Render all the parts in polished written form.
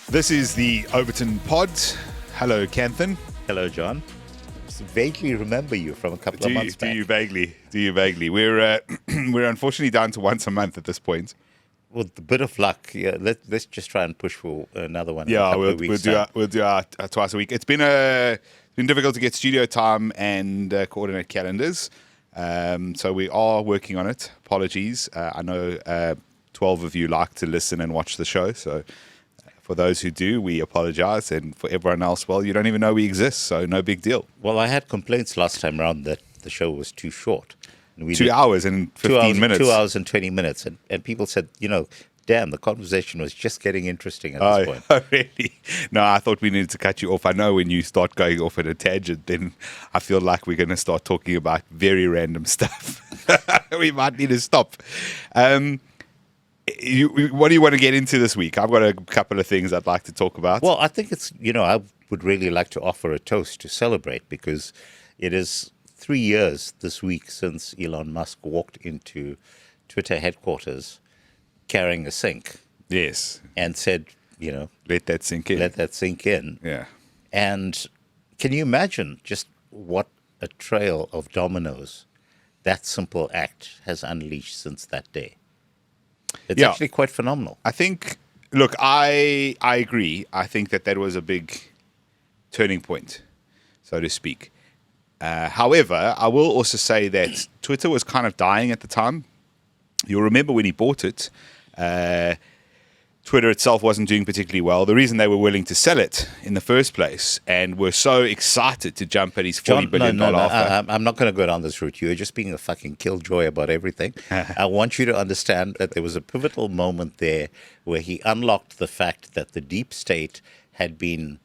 This is the Overton Pod. Hello, Canthan. Hello, John. I vaguely remember you from a couple of months back. Do you vaguely? We're unfortunately down to once a month at this point. With a bit of luck, yeah, let's just try and push for another one. Yeah, in a couple of weeks we'll do our twice a week. It's been difficult to get studio time and coordinate calendars. So we are working on it. Apologies. I know 12 of you like to listen and watch the show, so for those who do, we apologize. And for everyone else, well, you don't even know we exist, so no big deal. Well, I had complaints last time around that the show was too short. And 2 hours and 15 minutes. 2 hours and 20 minutes. And people said, damn, the conversation was just getting interesting at this point. Oh, really? No, I thought we needed to cut you off. I know when you start going off at a tangent, then I feel like we're going to start talking about very random stuff. We might need to stop. What do you want to get into this week? I've got a couple of things I'd like to talk about. Well, I think it's, I would really like to offer a toast to celebrate because it is 3 years this week since Elon Musk walked into Twitter headquarters carrying a sink. Yes. And said, let that sink in. Let that sink in. Yeah. And can you imagine just what a trail of dominoes that simple act has unleashed since that day? It's actually quite phenomenal. I think, look, I agree. I think that was a big turning point, so to speak. However, I will also say that Twitter was kind of dying at the time. You'll remember when he bought it, Twitter itself wasn't doing particularly well. The reason they were willing to sell it in the first place and were so excited to jump at his $40 billion offer. I'm not going to go down this route. You're just being a fucking killjoy about everything. I want you to understand that there was a pivotal moment there where he unlocked the fact that the deep state had been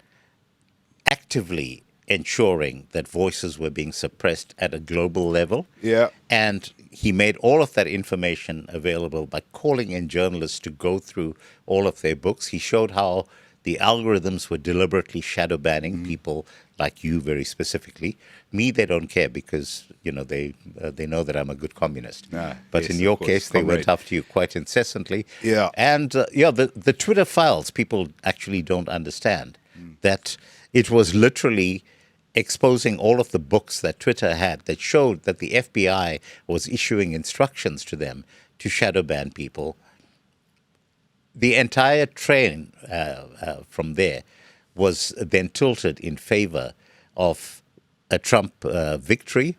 actively ensuring that voices were being suppressed at a global level. Yeah. And he made all of that information available by calling in journalists to go through all of their books. He showed how the algorithms were deliberately shadow banning people like you very specifically. Me, they don't care because, they know that I'm a good communist. But in your case, they went after you quite incessantly. Yeah. And, the Twitter files, people actually don't understand that it was literally exposing all of the books that Twitter had that showed that the FBI was issuing instructions to them to shadow ban people. The entire train from there was then tilted in favor of a Trump victory.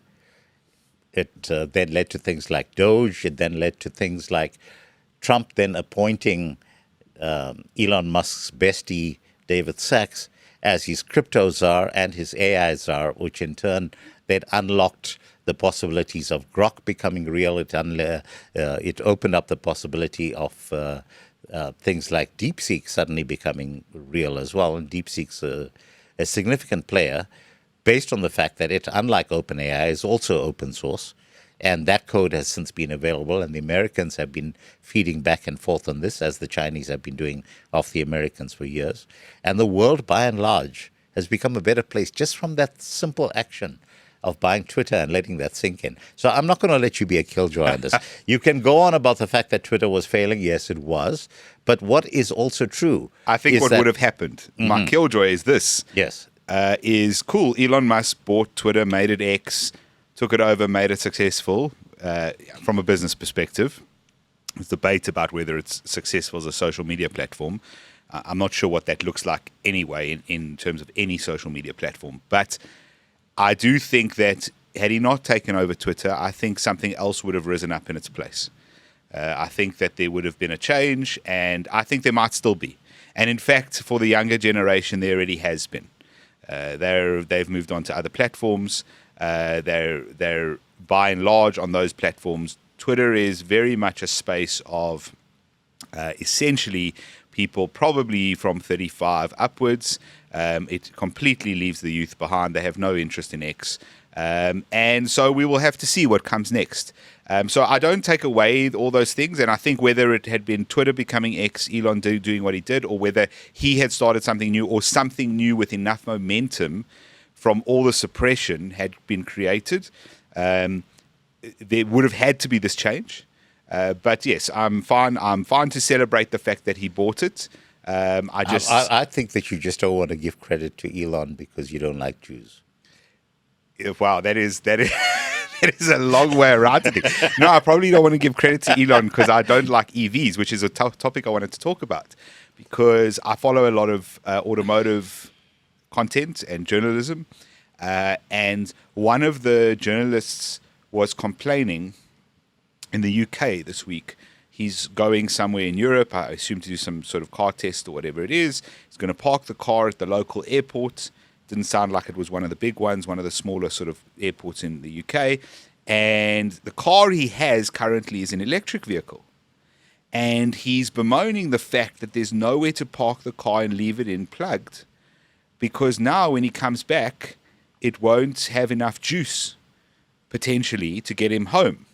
It then led to things like Doge. It then led to things like Trump then appointing Elon Musk's bestie, David Sachs, as his crypto czar and his AI czar, which in turn then unlocked the possibilities of Grok becoming real. It opened up the possibility of things like DeepSeek suddenly becoming real as well. And DeepSeek's a significant player based on the fact that it, unlike OpenAI, is also open source. And that code has since been available, and the Americans have been feeding back and forth on this, as the Chinese have been doing off the Americans for years. And the world, by and large, has become a better place just from that simple action of buying Twitter and letting that sink in. So I'm not going to let you be a killjoy on this. You can go on about the fact that Twitter was failing. Yes, it was. But what is also true, I think what would have happened, my killjoy is this. Yes. Is cool. Elon Musk bought Twitter, made it X, took it over, made it successful from a business perspective. There's debate about whether it's successful as a social media platform. I'm not sure what that looks like anyway in terms of any social media platform. But I do think that had he not taken over Twitter, I think something else would have risen up in its place. I think that there would have been a change, and I think there might still be. And in fact, for the younger generation, there already has been. They've moved on to other platforms. They're by and large on those platforms. Twitter is very much a space of essentially people probably from 35 upwards. It completely leaves the youth behind. They have no interest in X. And so we will have to see what comes next. So I don't take away all those things. And I think whether it had been Twitter becoming X, Elon doing what he did, or whether he had started something new or something new with enough momentum from all the suppression had been created, there would have had to be this change. But yes, I'm fine. I'm fine to celebrate the fact that he bought it. I think that you just don't want to give credit to Elon because you don't like Jews. Wow, that is that is a long way around it. No, I probably don't want to give credit to Elon because I don't like EVs, which is a topic I wanted to talk about, because I follow a lot of automotive content and journalism, and one of the journalists was complaining in the UK this week. He's going somewhere in Europe, I assume to do some sort of car test or whatever it is. He's going to park the car at the local airport. Didn't sound like it was one of the big ones, one of the smaller sort of airports in the UK. And the car he has currently is an electric vehicle. And he's bemoaning the fact that there's nowhere to park the car and leave it in plugged, because now when he comes back, it won't have enough juice potentially to get him home.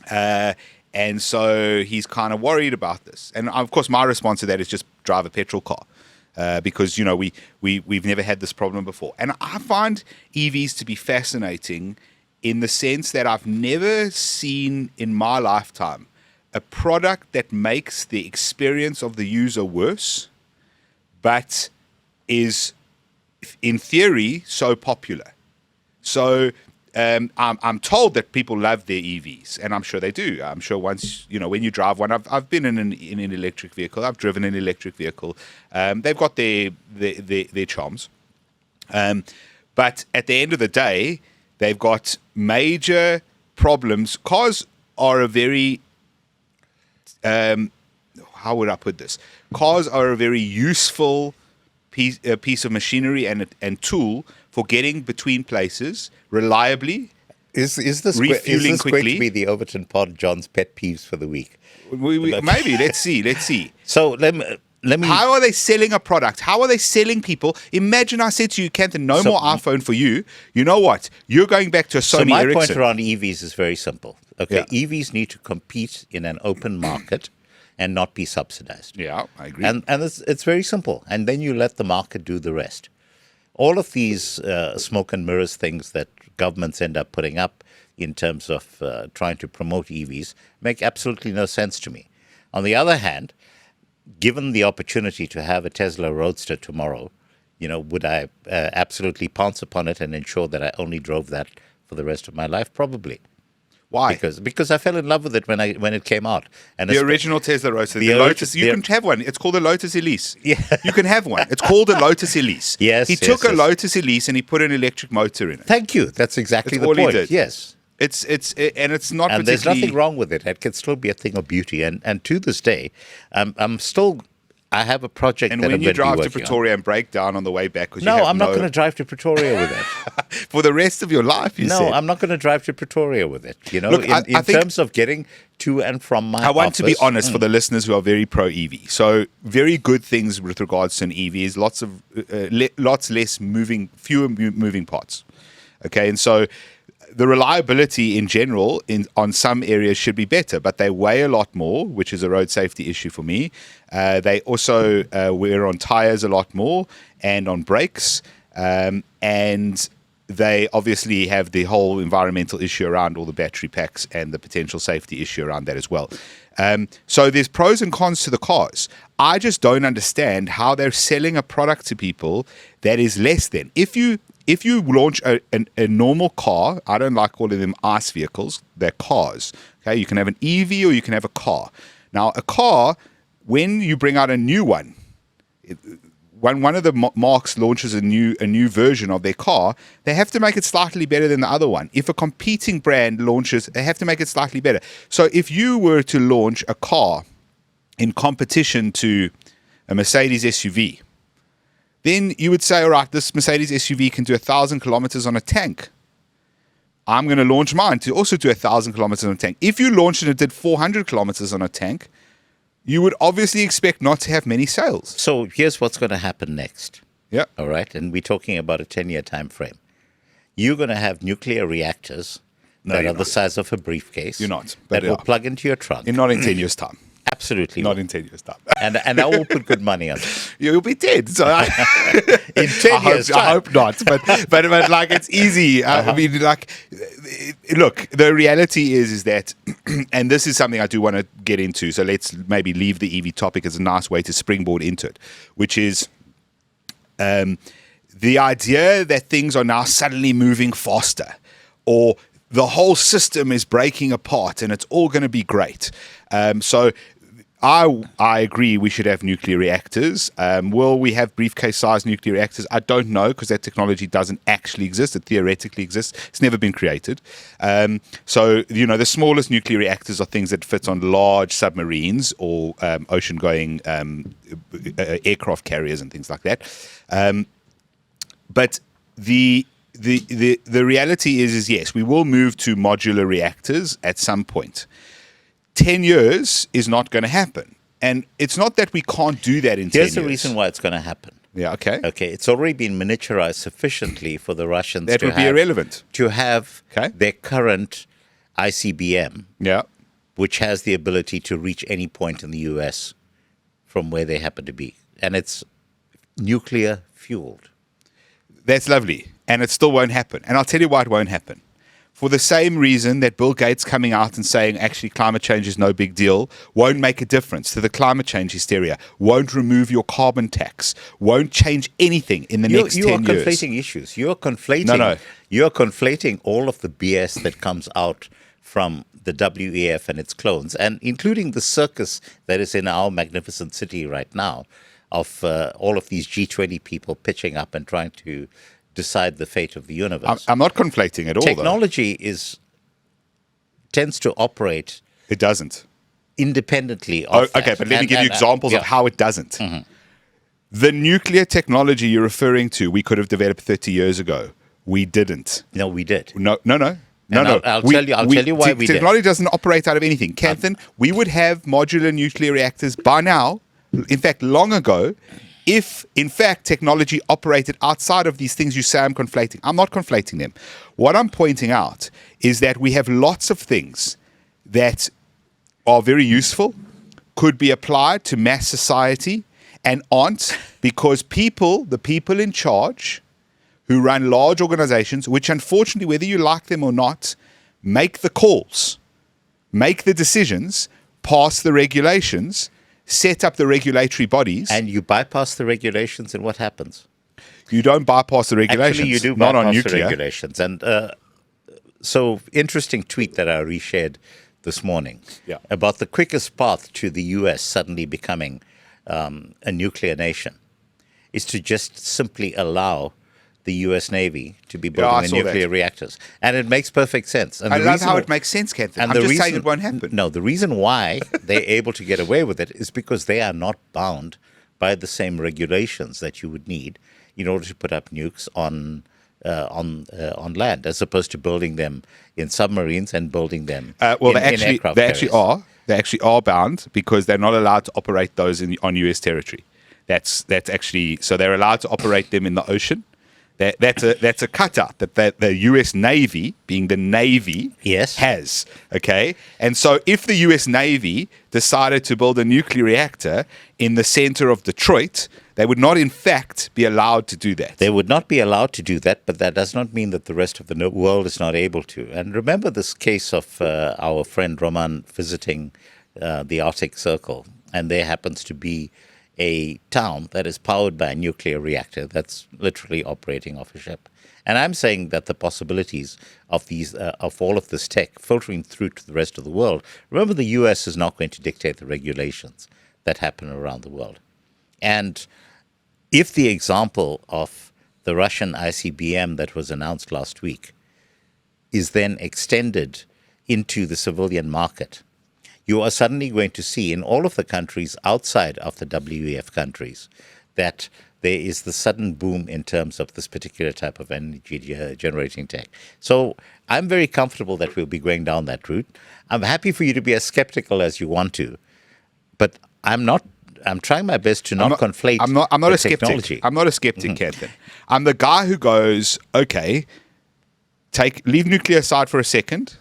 And so he's kind of worried about this. And of course, my response to that is just drive a petrol car. Because, we've never had this problem before. And I find EVs to be fascinating in the sense that I've never seen in my lifetime a product that makes the experience of the user worse, but is, in theory, so popular. So I'm told that people love their EVs, and I'm sure they do. I'm sure once, when you drive one, I've been in an electric vehicle. I've driven an electric vehicle. They've got their charms. But at the end of the day, they've got major problems. Cars are a very, how would I put this? Cars are a very useful piece of machinery and tool for getting between places reliably. Is this refueling quickly going to be the Overton Pod John's pet peeves for the week? Maybe. Let's see. So let me. How are they selling a product? How are they selling people? Imagine I said to you, Kenthan, no more iPhone for you. You know what? You're going back to a Sony my Ericsson. point around EVs is very simple. Okay, Yeah. EVs need to compete in an open market and not be subsidized. Yeah, I agree. And it's very simple. And then you let the market do the rest. All of these smoke and mirrors things that governments end up putting up in terms of trying to promote EVs make absolutely no sense to me. On the other hand, given the opportunity to have a Tesla Roadster tomorrow, would I absolutely pounce upon it and ensure that I only drove that for the rest of my life? Probably. Why? Because I fell in love with it when it came out. And the original Tesla Roadster, the Lotus. You can have one. It's called a Lotus Elise. Yeah. You can have one. It's called a Lotus Elise. Yes. He took a Lotus Elise and he put an electric motor in it. Thank you. That's exactly That's the all he point. did. Yes. It's not. And there's particularly- nothing wrong with it. It can still be a thing of beauty. And to this day, I have a project And that when I'm you going to be drive to working on. Pretoria and break down on the way back, because No, I'm not going to drive to Pretoria with it. for the rest of your life. You No, said. I'm not going to drive to Pretoria with it. Look, in I think- terms of getting to and from my I want to be office, honest for the listeners who are very pro EV. So very good things with regards to an EV is lots less fewer moving parts. Okay, and so the reliability in general on some areas should be better, but they weigh a lot more, which is a road safety issue for me. They also wear on tires a lot more and on brakes, and they obviously have the whole environmental issue around all the battery packs and the potential safety issue around that as well. So there's pros and cons to the cars. I just don't understand how they're selling a product to people that is less than. If you launch a normal car, I don't like calling them ICE vehicles, they're cars. Okay, you can have an EV or you can have a car. Now, a car, when you bring out a new one, when one of the marques launches a new version of their car, they have to make it slightly better than the other one. If a competing brand launches, they have to make it slightly better. So if you were to launch a car in competition to a Mercedes SUV, then you would say, all right, this Mercedes SUV can do 1,000 kilometers on a tank. I'm going to launch mine to also do 1,000 kilometers on a tank. If you launched and it did 400 kilometers on a tank, you would obviously expect not to have many sales. So here's what's going to happen next. Yeah. All right. And we're talking about a 10-year time frame. You're going to have nuclear reactors that are the size of a briefcase. You're not. That will plug into your trunk. Not in 10 years' time. Absolutely. Not in 10 years' time. And I will put good money on it. You'll be dead. So In 10 years' time. I hope not. But like, it's easy. I mean, like, look, the reality is that, and this is something I do want to get into, so let's maybe leave the EV topic as a nice way to springboard into it, which is the idea that things are now suddenly moving faster, or the whole system is breaking apart and it's all going to be great. So I agree we should have nuclear reactors. Will we have briefcase-sized nuclear reactors? I don't know, because that technology doesn't actually exist. It theoretically exists. It's never been created. So, the smallest nuclear reactors are things that fit on large submarines or ocean-going aircraft carriers and things like that. But the reality is yes, we will move to modular reactors at some point. 10 years is not going to happen. And it's not that we can't do that in 10 years. Here's the reason why it's going to happen. Yeah, okay. Okay, it's already been miniaturized sufficiently for the Russians that would be irrelevant. To have their current ICBM, which has the ability to reach any point in the US from where they happen to be. And it's nuclear fueled. That's lovely. And it still won't happen. And I'll tell you why it won't happen. For the same reason that Bill Gates coming out and saying, actually, climate change is no big deal, won't make a difference to the climate change hysteria, won't remove your carbon tax, won't change anything in the next 10 years. You are conflating issues. You are conflating, You're conflating all of the BS that comes out from the WEF and its clones, and including the circus that is in our magnificent city right now of all of these G20 people pitching up and trying to decide the fate of the universe. I'm not conflating at all. Technology tends to operate. It doesn't. Independently of okay, but let me give you examples of how it doesn't. Mm-hmm. The nuclear technology you're referring to, we could have developed 30 years ago. We didn't. No, we did. No. I'll tell you why we did. Technology doesn't operate out of anything. Catherine, we would have modular nuclear reactors by now, in fact, long ago, if, in fact, technology operated outside of these things you say I'm conflating. I'm not conflating them. What I'm pointing out is that we have lots of things that are very useful, could be applied to mass society, and aren't, because the people in charge who run large organizations, which unfortunately, whether you like them or not, make the calls, make the decisions, pass the regulations, set up the regulatory bodies. And you bypass the regulations, and what happens? You don't bypass the regulations. Actually, you do not bypass on nuclear. The regulations. And so, interesting tweet that I reshared this morning about the quickest path to the U.S. suddenly becoming a nuclear nation is to just simply allow the U.S. Navy to be building nuclear reactors. And it makes perfect sense. And I love how it makes sense, Captain. I'm just saying it won't happen. No, the reason why they're able to get away with it is because they are not bound by the same regulations that you would need in order to put up nukes on land, as opposed to building them in submarines and building them in aircraft carriers. They actually are bound, because they're not allowed to operate those on U.S. territory. That's actually, so they're allowed to operate them in the ocean. That's a cutout that the U.S. Navy, being the Navy, has. Okay, and so if the U.S. Navy decided to build a nuclear reactor in the center of Detroit, they would not, in fact, be allowed to do that. They would not be allowed to do that, but that does not mean that the rest of the world is not able to. And remember this case of our friend Roman visiting the Arctic Circle, and there happens to be a town that is powered by a nuclear reactor that's literally operating off a ship. And I'm saying that the possibilities of all of this tech filtering through to the rest of the world. Remember, the U.S. is not going to dictate the regulations that happen around the world. And if the example of the Russian ICBM that was announced last week is then extended into the civilian market, you are suddenly going to see in all of the countries outside of the WEF countries that there is the sudden boom in terms of this particular type of energy generating tech. So I'm very comfortable that we'll be going down that route. I'm happy for you to be as skeptical as you want to, but I'm not. I'm trying my best to not conflate. I'm not a skeptic. Technology. I'm not a skeptic, Captain. I'm the guy who goes, okay, leave nuclear aside for a second.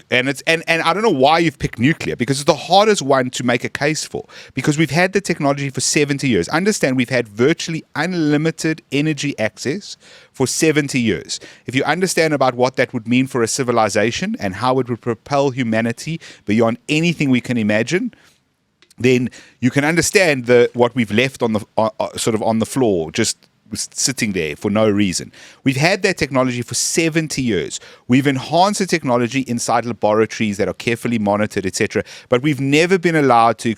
And I don't know why you've picked nuclear, because it's the hardest one to make a case for, because we've had the technology for 70 years. Understand, we've had virtually unlimited energy access for 70 years. If you understand about what that would mean for a civilization and how it would propel humanity beyond anything we can imagine, then you can understand what we've left on the sort of on the floor, just sitting there for no reason. We've had that technology for 70 years. We've enhanced the technology inside laboratories that are carefully monitored, etc. But we've never been allowed to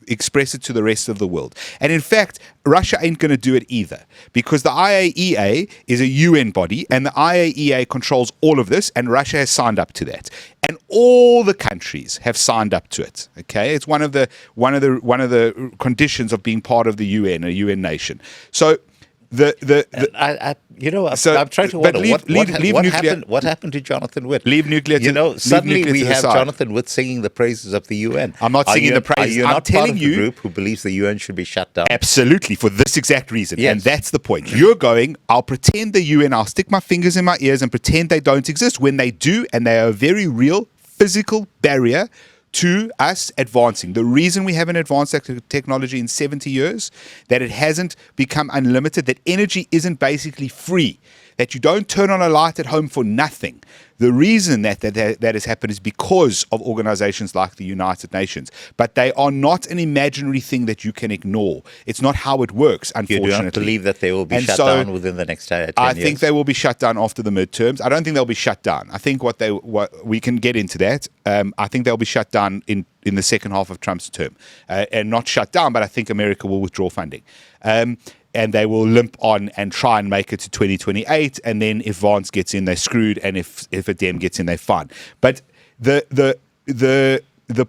express it to the rest of the world. And in fact, Russia ain't going to do it either, because the IAEA is a UN body, and the IAEA controls all of this, and Russia has signed up to that. And all the countries have signed up to it. Okay, it's one of the conditions of being part of the UN, a UN nation. So I'm trying to wonder what happened to Jonathan Witt. Leave nuclear. Suddenly we have Jonathan Witt singing the praises of the UN. I'm not singing the praises. I'm telling part of the group who believes the UN should be shut down. Absolutely, for this exact reason. Yes. And that's the point. You're going, I'll pretend the UN, I'll stick my fingers in my ears and pretend they don't exist, when they do, and they are a very real physical barrier to us advancing. The reason we haven't advanced that technology in 70 years, that it hasn't become unlimited, that energy isn't basically free, that you don't turn on a light at home for nothing. The reason that has happened is because of organizations like the United Nations. But they are not an imaginary thing that you can ignore. It's not how it works, unfortunately. You do not believe that they will be shut down within the next 10 years? I think they will be shut down after the midterms. I don't think they'll be shut down. I think what we can get into that. I think they'll be shut down in the second half of Trump's term. And not shut down, but I think America will withdraw funding. And they will limp on and try and make it to 2028. And then if Vance gets in, they're screwed. And if a Dem gets in, they're fine. But the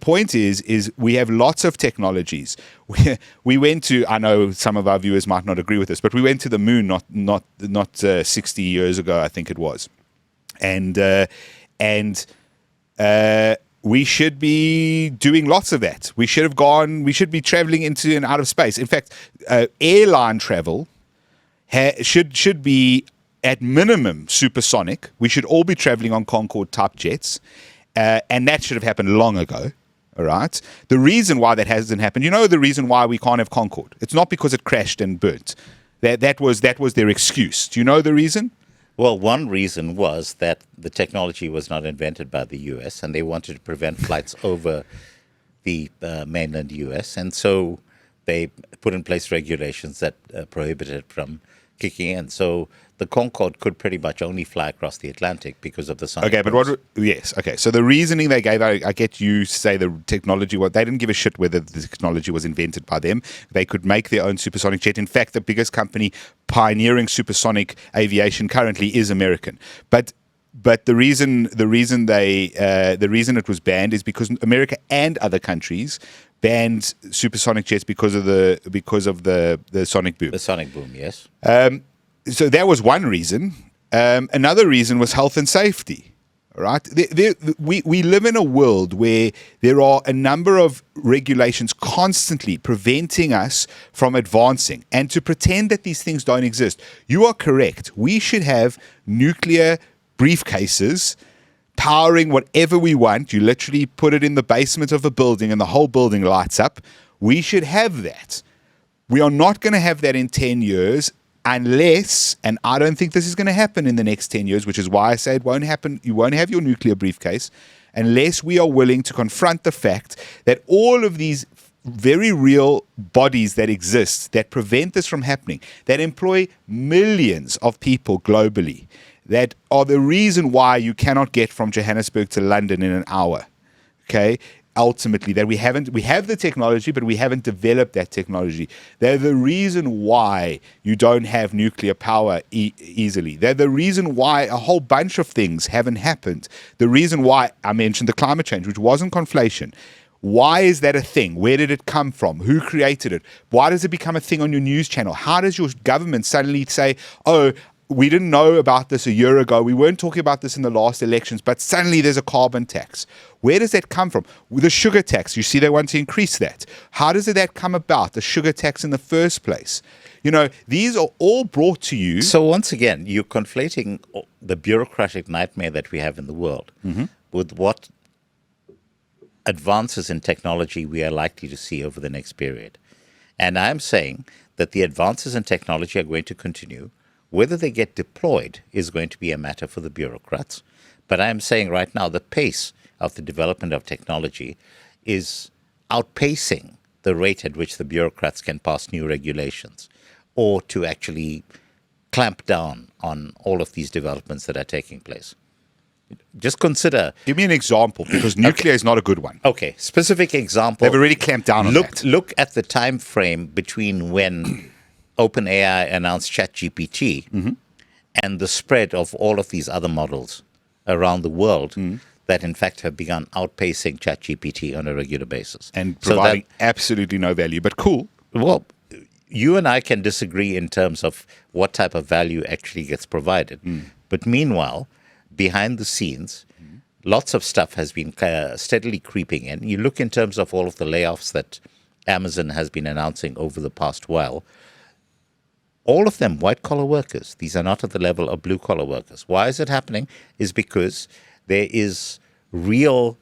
point is we have lots of technologies. We went to, I know some of our viewers might not agree with this, but we went to the moon not 60 years ago, I think it was. And we should be doing lots of that. We should be traveling into and out of space. In fact, airline travel should be at minimum supersonic. We should all be traveling on Concorde type jets. And that should have happened long ago. All right. The reason why that hasn't happened, the reason why we can't have Concorde. It's not because it crashed and burnt. That was their excuse. Do you know the reason? Well, one reason was that the technology was not invented by the U.S. and they wanted to prevent flights over the mainland U.S. And so they put in place regulations that prohibited it from kicking in. So the Concorde could pretty much only fly across the Atlantic because of the sonic. Okay, but yes. Okay, so the reasoning they gave, I get you say the technology, they didn't give a shit whether the technology was invented by them. They could make their own supersonic jet. In fact, the biggest company pioneering supersonic aviation currently is American. But the reason it was banned is because America and other countries banned supersonic jets because of the sonic boom. The sonic boom, yes. So that was one reason. Another reason was health and safety. All right, we live in a world where there are a number of regulations constantly preventing us from advancing. And to pretend that these things don't exist, you are correct. We should have nuclear briefcases powering whatever we want. You literally put it in the basement of a building and the whole building lights up. We should have that. We are not going to have that in 10 years unless, and I don't think this is going to happen in the next 10 years, which is why I say it won't happen. You won't have your nuclear briefcase unless we are willing to confront the fact that all of these very real bodies that exist that prevent this from happening, that employ millions of people globally, that are the reason why you cannot get from Johannesburg to London in an hour. Okay? Ultimately, that we have the technology, but we haven't developed that technology. They're the reason why you don't have nuclear power easily. They're the reason why a whole bunch of things haven't happened. The reason why I mentioned the climate change, which wasn't conflation. Why is that a thing? Where did it come from? Who created it? Why does it become a thing on your news channel? How does your government suddenly say, oh, we didn't know about this a year ago. We weren't talking about this in the last elections, but suddenly there's a carbon tax. Where does that come from? The sugar tax. You see, they want to increase that. How does that come about, the sugar tax in the first place? these are all brought to you. So once again, you're conflating the bureaucratic nightmare that we have in the world with what advances in technology we are likely to see over the next period. And I'm saying that the advances in technology are going to continue. Whether they get deployed is going to be a matter for the bureaucrats. But I'm saying right now the pace of the development of technology is outpacing the rate at which the bureaucrats can pass new regulations or to actually clamp down on all of these developments that are taking place. Just consider. Give me an example, because nuclear is not a good one. Okay, specific example. They've already clamped down on that. Look at the time frame between when OpenAI announced ChatGPT and the spread of all of these other models around the world that, in fact, have begun outpacing ChatGPT on a regular basis. And providing absolutely no value, but cool. Well, you and I can disagree in terms of what type of value actually gets provided. But meanwhile, behind the scenes, lots of stuff has been steadily creeping in. You look in terms of all of the layoffs that Amazon has been announcing over the past while. All of them white-collar workers. These are not at the level of blue-collar workers. Why is it happening? Is because there is real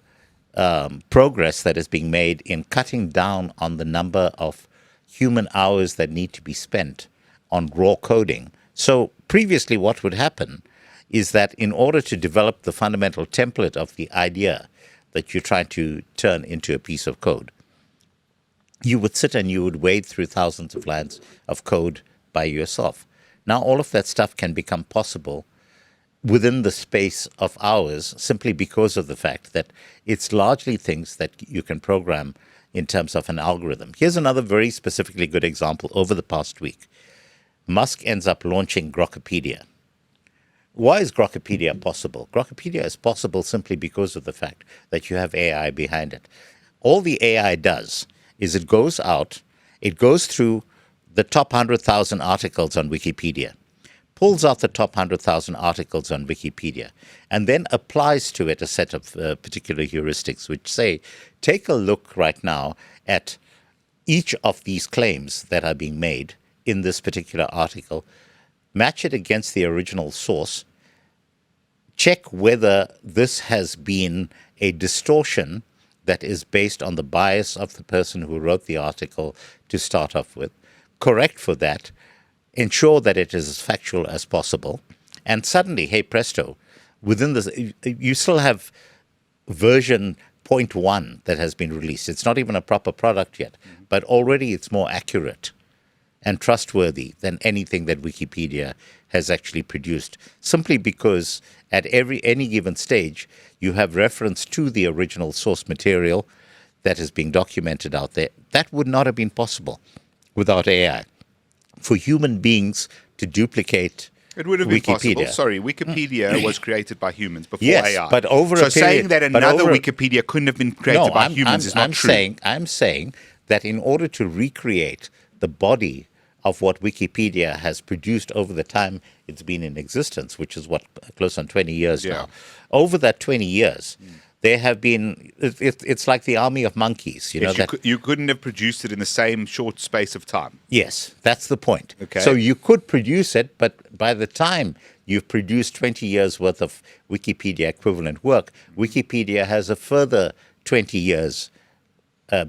progress that is being made in cutting down on the number of human hours that need to be spent on raw coding. So previously what would happen is that in order to develop the fundamental template of the idea that you're trying to turn into a piece of code, you would sit and you would wade through thousands of lines of code by yourself. Now all of that stuff can become possible within the space of hours simply because of the fact that it's largely things that you can program in terms of an algorithm. Here's another very specifically good example. Over the past week, Musk ends up launching Grokpedia. Why is Grokpedia possible? Grokpedia is possible simply because of the fact that you have AI behind it. All the AI does is it goes out, it goes through the top 100,000 articles on Wikipedia, pulls out the top 100,000 articles on Wikipedia, and then applies to it a set of particular heuristics which say, take a look right now at each of these claims that are being made in this particular article, match it against the original source, check whether this has been a distortion that is based on the bias of the person who wrote the article to start off with, correct for that, ensure that it is as factual as possible, and suddenly, hey presto, within this, you still have version 0.1 that has been released. It's not even a proper product yet, but already it's more accurate and trustworthy than anything that Wikipedia has actually produced, simply because at any given stage, you have reference to the original source material that is being documented out there. That would not have been possible without AI. For human beings to duplicate it would have been Wikipedia. possible. Sorry, Wikipedia was created by humans before Yes, AI. but over so a period, saying that another Wikipedia couldn't have been created by humans is not true. I'm saying that in order to recreate the body of what Wikipedia has produced over the time it's been in existence, which is close on 20 years now. Over that 20 years, there have been, it's like the army of monkeys. You couldn't have produced it in the same short space of time. Yes, that's the point. Okay. So you could produce it, but by the time you've produced 20 years worth of Wikipedia equivalent work, Wikipedia has a further 20 years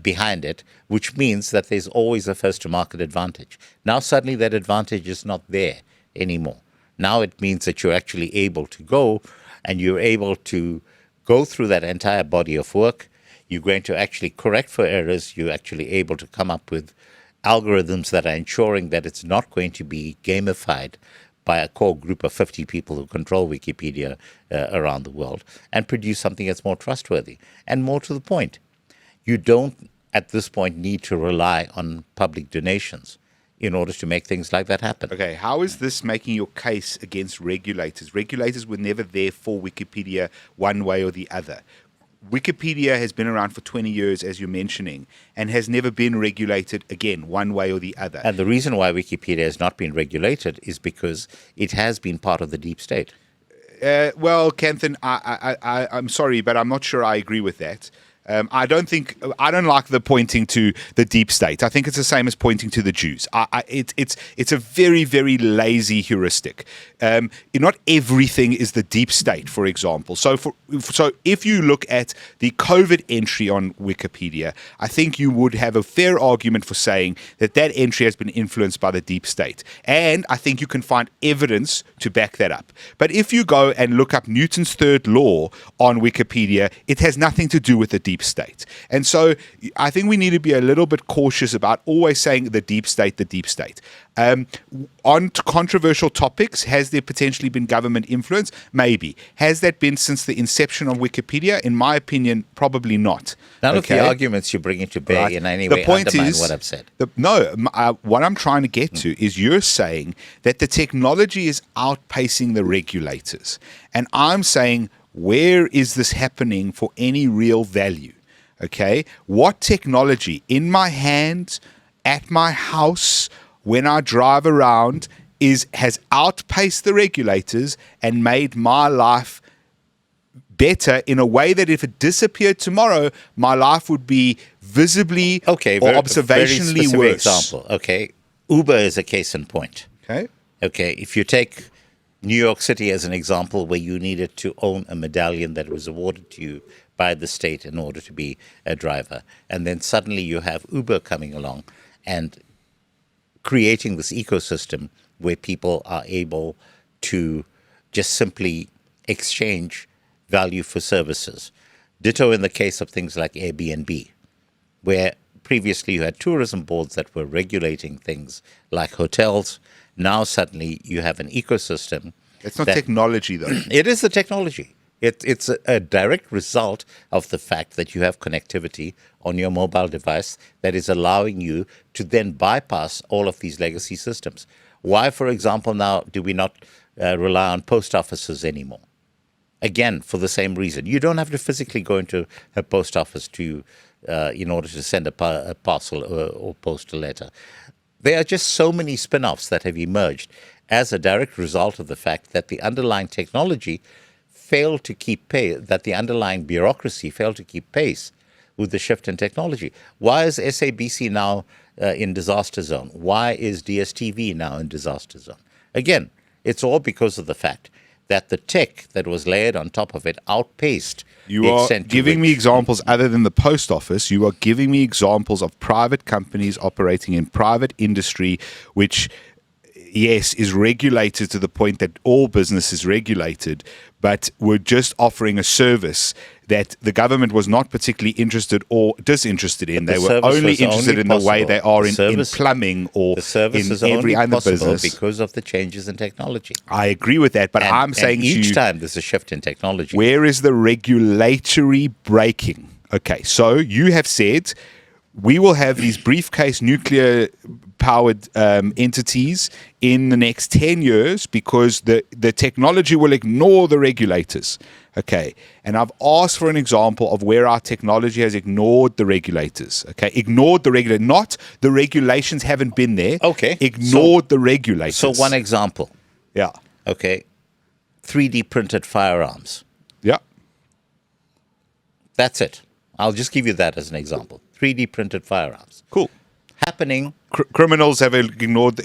behind it, which means that there's always a first-to-market advantage. Now suddenly that advantage is not there anymore. Now it means that you're actually able to go and you're able to go through that entire body of work. You're going to actually correct for errors. You're actually able to come up with algorithms that are ensuring that it's not going to be gamified by a core group of 50 people who control Wikipedia around the world, and produce something that's more trustworthy. And more to the point, you don't, at this point, need to rely on public donations in order to make things like that happen. Okay, how is this making your case against regulators? Regulators were never there for Wikipedia one way or the other. Wikipedia has been around for 20 years, as you're mentioning, and has never been regulated, again, one way or the other. And the reason why Wikipedia has not been regulated is because it has been part of the deep state. Well, Kanthan, I'm sorry, but I'm not sure I agree with that. I don't like the pointing to the deep state. I think it's the same as pointing to the Jews. It's a very, very lazy heuristic. Not everything is the deep state, for example. So if you look at the COVID entry on Wikipedia, I think you would have a fair argument for saying that entry has been influenced by the deep state. And I think you can find evidence to back that up. But if you go and look up Newton's third law on Wikipedia, it has nothing to do with the deep state. And so I think we need to be a little bit cautious about always saying the deep state, the deep state. On controversial topics, has there potentially been government influence? Maybe. Has that been since the inception of Wikipedia? In my opinion, probably not. None of the arguments you bring into bear in any way undermine what I've said. What I'm trying to get to is you're saying that the technology is outpacing the regulators. And I'm saying, where is this happening for any real value? Okay? What technology in my hand, at my house, when I drive around, has outpaced the regulators and made my life better in a way that if it disappeared tomorrow, my life would be visibly or observationally very worse. Example. Okay, Uber is a case in point. Okay, if you take New York City as an example, where you needed to own a medallion that was awarded to you by the state in order to be a driver, and then suddenly you have Uber coming along and creating this ecosystem where people are able to just simply exchange value for services. Ditto in the case of things like Airbnb, where previously you had tourism boards that were regulating things like hotels. Now suddenly you have an ecosystem. It's not technology, though. It is the technology. It's a direct result of the fact that you have connectivity on your mobile device that is allowing you to then bypass all of these legacy systems. Why, for example, now do we not rely on post offices anymore? Again, for the same reason. You don't have to physically go into a post office in order to send a parcel or post a letter. There are just so many spin-offs that have emerged as a direct result of the fact that the underlying technology failed to keep pace, that the underlying bureaucracy failed to keep pace with the shift in technology. Why is SABC now in disaster zone? Why is DSTV now in disaster zone? Again, it's all because of the fact that the tech that was layered on top of it outpaced You are giving me examples other than the post office. You are giving me examples of private companies operating in private industry, which, yes, is regulated to the point that all business is regulated, but we're just offering a service that the government was not particularly interested or disinterested in. They were only interested in the way they are in plumbing or in every other business. Because of the changes in technology. I agree with that, but I'm saying to you, each time there's a shift in technology. Where is the regulatory breaking? Okay, so you have said we will have these briefcase nuclear-powered entities in the next 10 years because the technology will ignore the regulators. Okay, and I've asked for an example of where our technology has ignored the regulators. Okay, ignored the regulator, not the regulations haven't been there. Okay, ignored the regulators. So one example. Yeah. Okay, 3D printed firearms. Yeah. That's it. I'll just give you that as an example. 3D printed firearms. Cool. Happening. Criminals have ignored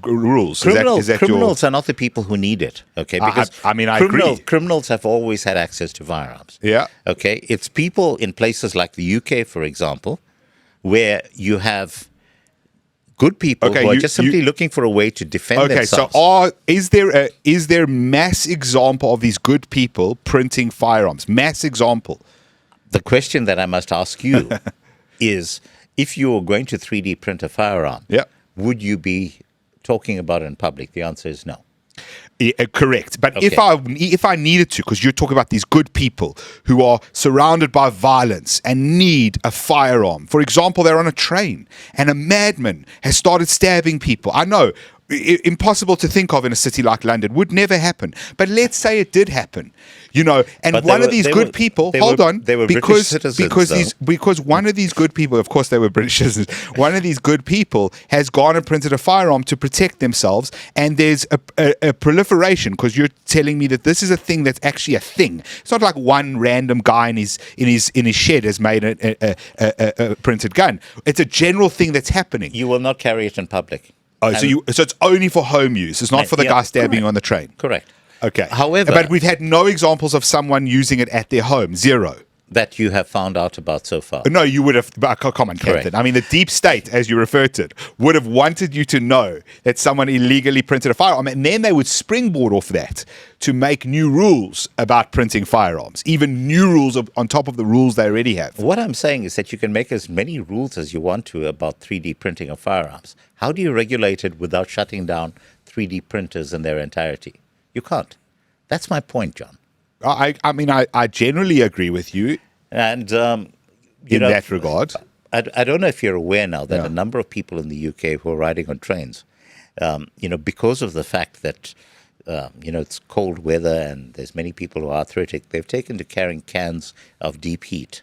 rules. Criminals are not the people who need it. Okay, because I agree. Criminals have always had access to firearms. Yeah. Okay, it's people in places like the UK, for example, where you have good people who are just simply looking for a way to defend themselves. So is there mass example of these good people printing firearms? Mass example. The question that I must ask you is, if you were going to 3D print a firearm, would you be talking about it in public? The answer is no. Yeah, correct. But if I needed to, because you're talking about these good people who are surrounded by violence and need a firearm. For example, they're on a train and a madman has started stabbing people. I know impossible to think of in a city like London, would never happen. But let's say it did happen, and But one of these good people, hold on, they were British citizens, because one of these good people, of course they were British citizens, one of these good people has gone and printed a firearm to protect themselves, and there's a proliferation, because you're telling me that this is a thing that's actually a thing. It's not like one random guy in his shed has made a printed gun. It's a general thing that's happening. You will not carry it in public. Oh, so it's only for home use. It's not for the guy stabbing you on the train. Correct. Okay. However, but we've had no examples of someone using it at their home. Zero. That you have found out about so far. No, you would have. Come on, Captain. I mean, the deep state, as you referred to it, would have wanted you to know that someone illegally printed a firearm, and then they would springboard off that to make new rules about printing firearms, even new rules on top of the rules they already have. What I'm saying is that you can make as many rules as you want to about 3D printing of firearms. How do you regulate it without shutting down 3D printers in their entirety? You can't. That's my point, John. I mean, I generally agree with you. And in that regard. I don't know if you're aware now that a number of people in the UK who are riding on trains, because of the fact that, it's cold weather and there's many people who are arthritic, they've taken to carrying cans of deep heat,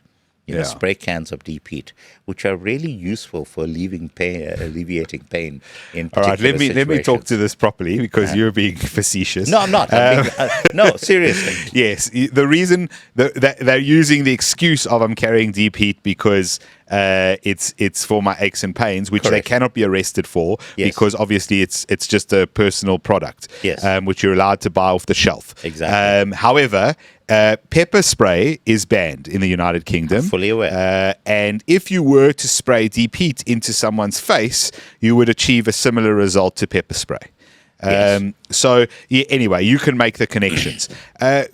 spray cans of deep heat, which are really useful for alleviating pain in particular All right, let me situations. talk to this properly, because you're being facetious. No, I'm not. No, seriously. Yes, the reason that they're using the excuse of I'm carrying deep heat because it's for my aches and pains, which Correct. they cannot be arrested for, because obviously it's just a personal product, which you're allowed to buy off the shelf. Exactly. However, pepper spray is banned in the United Kingdom. I'm fully aware. And if you were to spray deep heat into someone's face, you would achieve a similar result to pepper spray. So anyway, you can make the connections.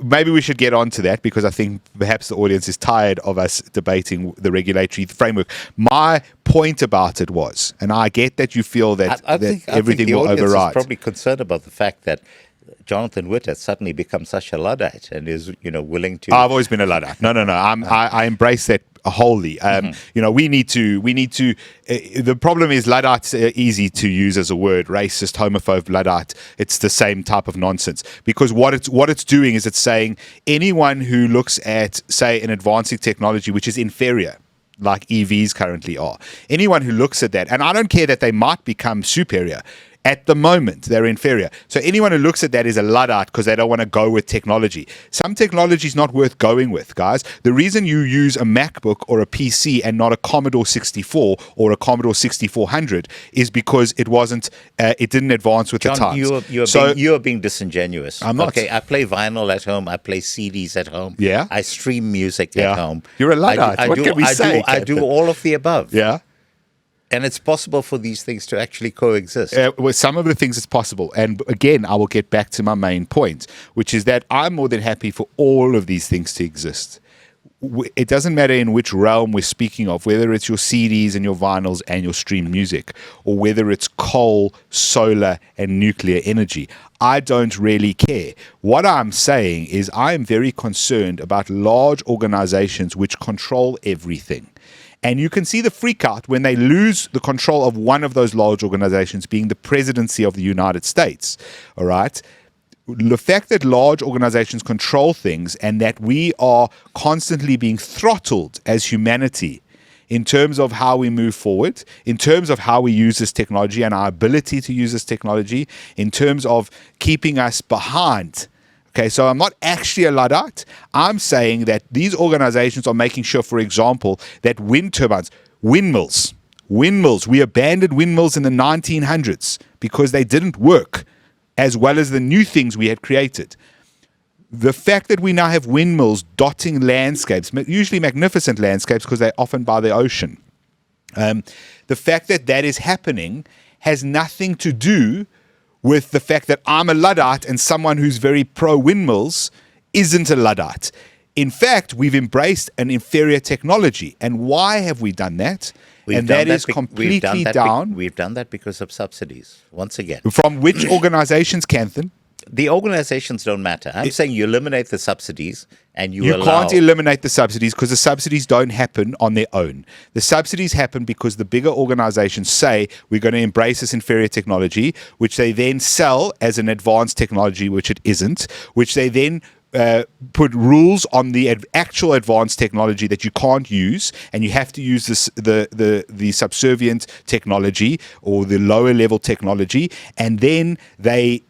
Maybe we should get on to that, because I think perhaps the audience is tired of us debating the regulatory framework. My point about it was, and I get that you feel that, everything will override. The audience is probably concerned about the fact that Jonathan Witt has suddenly become such a Luddite and is, willing to. I've always been a Luddite. No. I embrace that wholly. We need to. The problem is Luddite's easy to use as a word. Racist, homophobe, Luddite. It's the same type of nonsense, because what it's doing is it's saying anyone who looks at, say, an advancing technology which is inferior, like EVs currently are. Anyone who looks at that, and I don't care that they might become superior. At the moment, they're inferior. So anyone who looks at that is a Luddite, because they don't want to go with technology. Some technology is not worth going with, guys. The reason you use a MacBook or a PC and not a Commodore 64 or a Commodore 6400 is because it didn't advance with John, the times. you are being disingenuous. I'm not. Okay, I play vinyl at home. I play CDs at home. Yeah. I stream music at home. You're a Luddite. What can we say, I do all of the above. Yeah. And it's possible for these things to actually coexist. With some of the things it's possible. And again, I will get back to my main point, which is that I'm more than happy for all of these things to exist. It doesn't matter in which realm we're speaking of, whether it's your CDs and your vinyls and your streamed music, or whether it's coal, solar, and nuclear energy. I don't really care. What I'm saying is I am very concerned about large organizations which control everything. And you can see the freak out when they lose the control of one of those large organizations, being the presidency of the United States. All right. The fact that large organizations control things, and that we are constantly being throttled as humanity in terms of how we move forward, in terms of how we use this technology and our ability to use this technology, in terms of keeping us behind. Okay, so I'm not actually a Luddite. I'm saying that these organizations are making sure, for example, that wind turbines, windmills, we abandoned windmills in the 1900s because they didn't work as well as the new things we had created. The fact that we now have windmills dotting landscapes, usually magnificent landscapes because they're often by the ocean, the fact that that is happening has nothing to do with the fact that I'm a Luddite and someone who's very pro-windmills isn't a Luddite. In fact, we've embraced an inferior technology. And why have we done that? We've done that because of subsidies, once again. From which organizations, Canthan? the organizations don't matter. I'm saying you eliminate the subsidies and you allow... can't eliminate the subsidies because the subsidies don't happen on their own. The subsidies happen because the bigger organizations say we're going to embrace this inferior technology, which they then sell as an advanced technology, which it isn't, which they then put rules on the actual advanced technology that you can't use, and you have to use the subservient technology or the lower level technology, and then they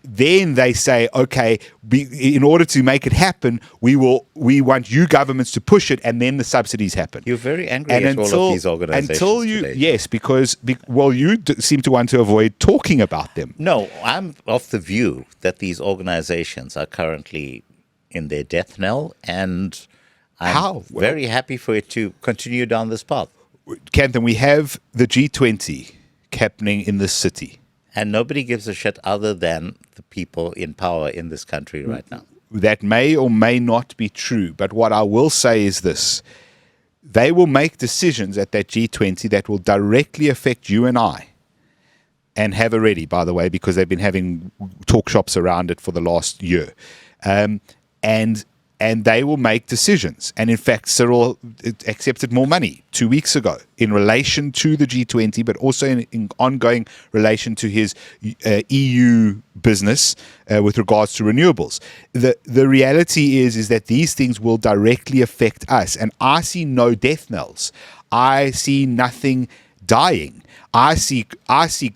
say, okay, in order to make it happen, we want you governments to push it, and then the subsidies happen. You're very angry at all of these organizations today. Yes, because you seem to want to avoid talking about them. No, I'm of the view that these organizations are currently in their death knell, and I'm very happy for it to continue down this path. Kanthan, we have the G20 happening in this city. And nobody gives a shit other than the people in power in this country right now. That may or may not be true, but what I will say is this. They will make decisions at that G20 that will directly affect you and I, and have already, by the way, because they've been having talk shops around it for the last year. And they will make decisions. And in fact, Cyril accepted more money 2 weeks ago in relation to the G20, but also in ongoing relation to his EU business with regards to renewables. The reality is that these things will directly affect us. And I see no death knells. I see nothing dying. I see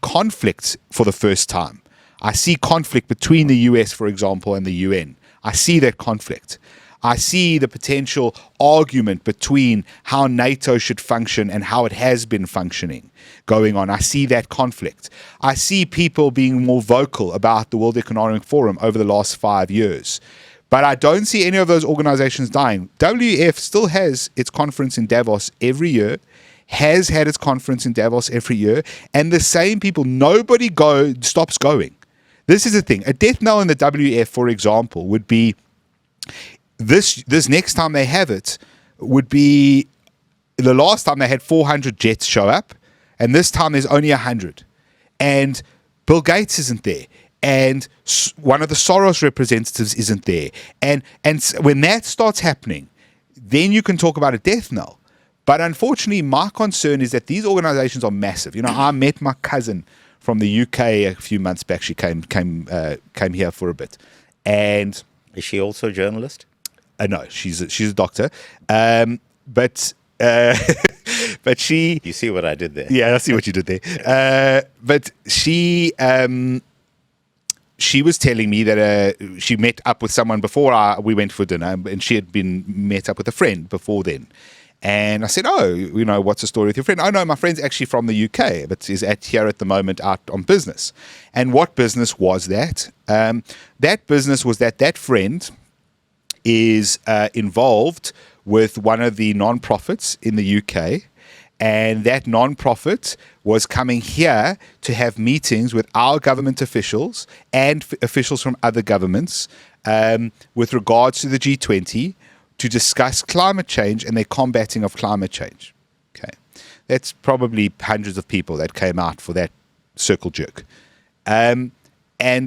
conflict for the first time. I see conflict between the US, for example, and the UN. I see that conflict. I see the potential argument between how NATO should function and how it has been functioning going on. I see that conflict. I see people being more vocal about the World Economic Forum over the last 5 years. But I don't see any of those organizations dying. WEF still has its conference in Davos every year, has had its conference in Davos every year, and the same people, nobody stops going. This is the thing. A death knell in the WEF, for example, would be this next time they have it would be the last time they had 400 jets show up, and this time there's only 100. And Bill Gates isn't there. And one of the Soros representatives isn't there. And when that starts happening, then you can talk about a death knell. But unfortunately, my concern is that these organizations are massive. I met my cousin from the UK a few months back. She came here for a bit, and is she also a journalist? No, she's a doctor, but she. You see what I did there? Yeah, I see what you did there. But she was telling me that she met up with someone before we went for dinner, and she had been met up with a friend before then. And I said, what's the story with your friend? Oh, no, my friend's actually from the UK, but is here at the moment out on business. And what business was that? That business was that friend is involved with one of the non-profits in the UK. And that non-profit was coming here to have meetings with our government officials and officials from other governments with regards to the G20, to discuss climate change and their combating of climate change. Okay, that's probably hundreds of people that came out for that circle jerk. And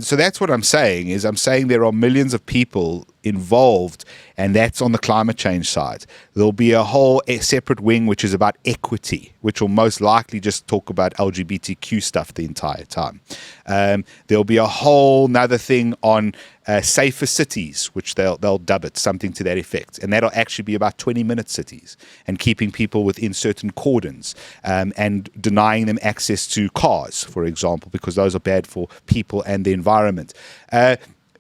so that's what I'm saying is I'm saying there are millions of people involved, and that's on the climate change side. There'll be a separate wing which is about equity, which will most likely just talk about LGBTQ stuff the entire time. There'll be a whole nother thing on safer cities, which they'll dub it, something to that effect. And that'll actually be about 20-minute cities and keeping people within certain cordons and denying them access to cars, for example, because those are bad for people and the environment.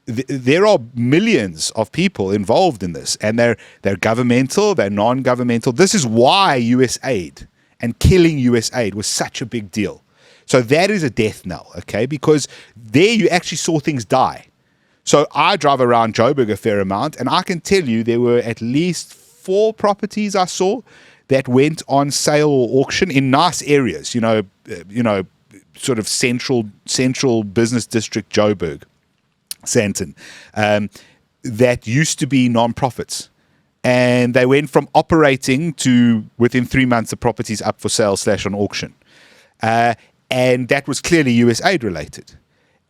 There are millions of people involved in this, and they're governmental, they're non-governmental. This is why US aid and killing US aid was such a big deal. So that is a death knell, okay? Because there you actually saw things die. So I drive around Joburg a fair amount, and I can tell you there were at least 4 properties I saw that went on sale or auction in nice areas, sort of central business district Joburg. Sandton, that used to be non-profits, and they went from operating to within 3 months the property's up for sale / on auction, and that was clearly US aid related.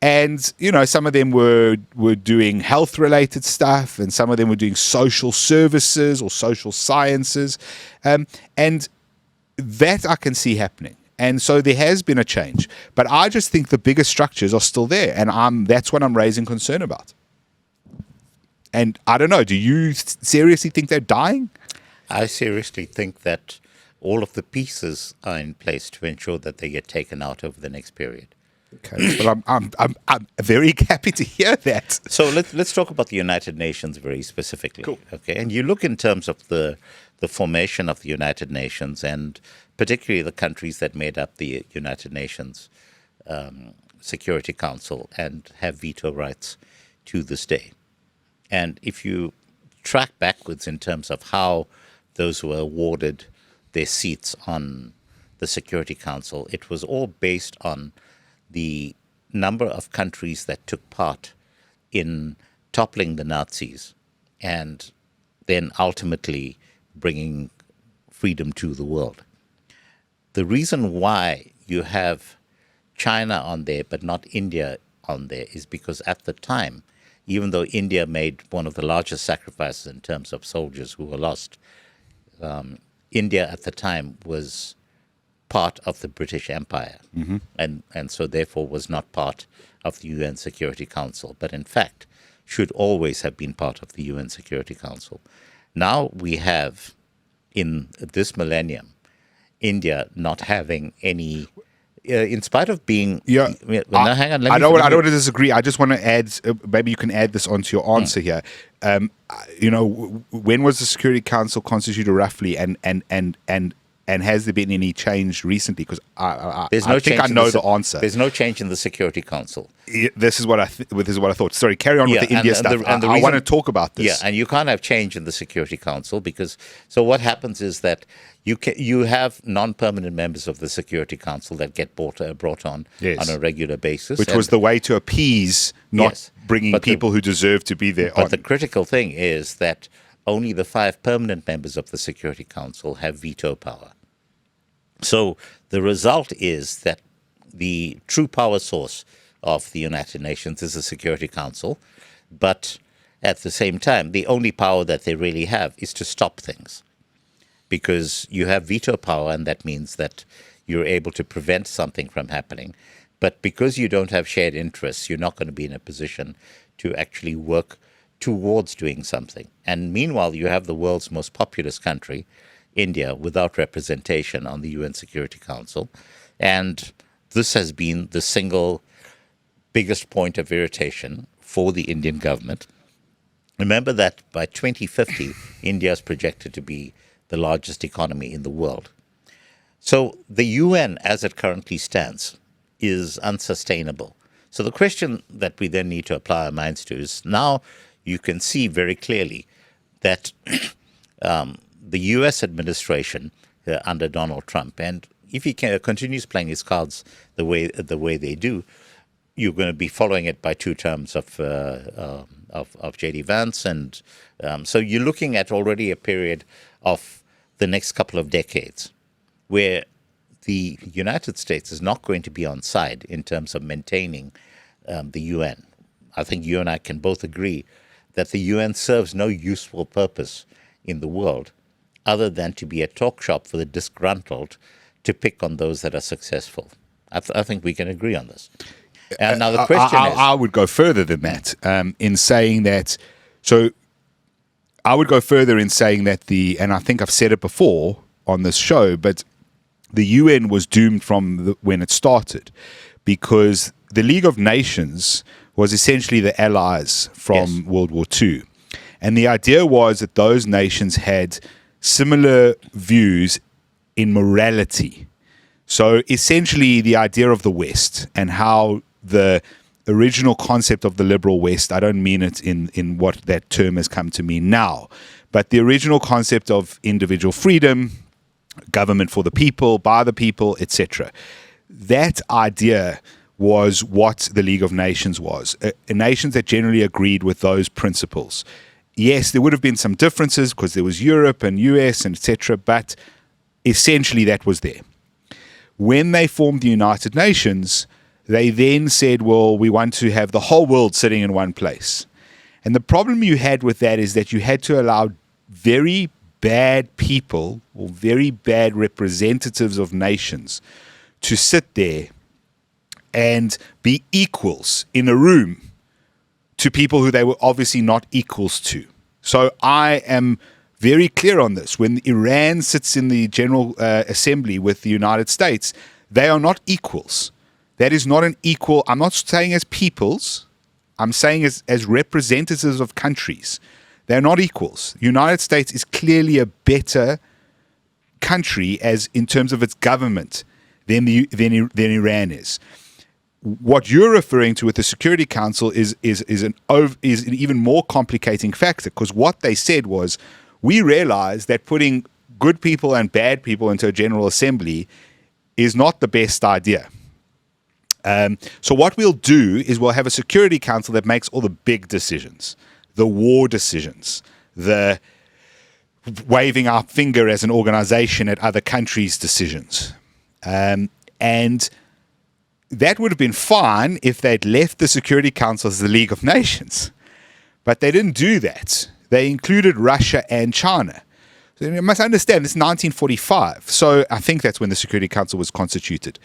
And, some of them were doing health-related stuff, and some of them were doing social services or social sciences. And that I can see happening. And so there has been a change. But I just think the bigger structures are still there, and that's what I'm raising concern about. And I don't know, do you seriously think they're dying? I seriously think that all of the pieces are in place to ensure that they get taken out over the next period. Okay, well, I'm very happy to hear that. So let's talk about the United Nations very specifically. Cool. Okay, and you look in terms of the formation of the United Nations, and particularly the countries that made up the United Nations Security Council and have veto rights to this day. And if you track backwards in terms of how those were awarded their seats on the Security Council, it was all based on the number of countries that took part in toppling the Nazis and then ultimately bringing freedom to the world. The reason why you have China on there but not India on there is because at the time, even though India made one of the largest sacrifices in terms of soldiers who were lost, India at the time was part of the British Empire, and so therefore was not part of the UN Security Council, but in fact should always have been part of the UN Security Council. Now we have, in this millennium, India not having any, in spite of being... Yeah, no, hang on. I don't want to disagree. I just want to add, maybe you can add this onto your answer here. When was the Security Council constituted roughly, and has there been any change recently? Because I think I know the answer. There's no change in the Security Council. This is what I thought. Sorry, carry on with the India stuff. I want to talk about this. Yeah, and you can't have change in the Security Council because so what happens is that you have non-permanent members of the Security Council that get brought on a regular basis, which was the way to appease not bringing people who deserve to be there. But the critical thing is that only the 5 permanent members of the Security Council have veto power. So the result is that the true power source of the United Nations is the Security Council, but at the same time, the only power that they really have is to stop things, because you have veto power, and that means that you're able to prevent something from happening. But because you don't have shared interests, you're not going to be in a position to actually work towards doing something. And meanwhile, you have the world's most populous country, India, without representation on the UN Security Council. And this has been the single biggest point of irritation for the Indian government. Remember that by 2050, India is projected to be the largest economy in the world. So the UN, as it currently stands, is unsustainable. So the question that we then need to apply our minds to is, now you can see very clearly that the U.S. administration under Donald Trump, and if he continues playing his cards the way they do, you're going to be following it by 2 terms of J.D. Vance, and so you're looking at already a period of the next couple of decades where the United States is not going to be on side in terms of maintaining the UN. I think you and I can both agree that the UN serves no useful purpose in the world other than to be a talk shop for the disgruntled to pick on those that are successful. I think we can agree on this. And now the question is... I would go further than that in saying that... So I would go further in saying that and I think I've said it before on this show, but the UN was doomed from when it started, because the League of Nations was essentially the allies from World War II. And the idea was that those nations had similar views in morality. So essentially the idea of the West and how the original concept of the liberal West, I don't mean it in what that term has come to mean now, but the original concept of individual freedom, government for the people, by the people, etc. That idea was what the League of Nations was, nations that generally agreed with those principles. Yes, there would have been some differences because there was Europe and US and etc., but essentially that was there. When they formed the United Nations, they then said, well, we want to have the whole world sitting in one place. And the problem you had with that is that you had to allow very bad people or very bad representatives of nations to sit there and be equals in a room to people who they were obviously not equals to. So I am very clear on this. When Iran sits in the General Assembly with the United States, they are not equals. That is not an equal. I'm not saying as peoples. I'm saying as representatives of countries. They're not equals. The United States is clearly a better country as in terms of its government than Iran is. What you're referring to with the Security Council is an even more complicating factor, because what they said was, we realize that putting good people and bad people into a General Assembly is not the best idea. So what we'll do is we'll have a Security Council that makes all the big decisions, the war decisions, the waving our finger as an organization at other countries' decisions. And that would have been fine if they'd left the Security Council as the League of Nations. But they didn't do that. They included Russia and China. So you must understand, this is 1945. So I think that's when the Security Council was constituted.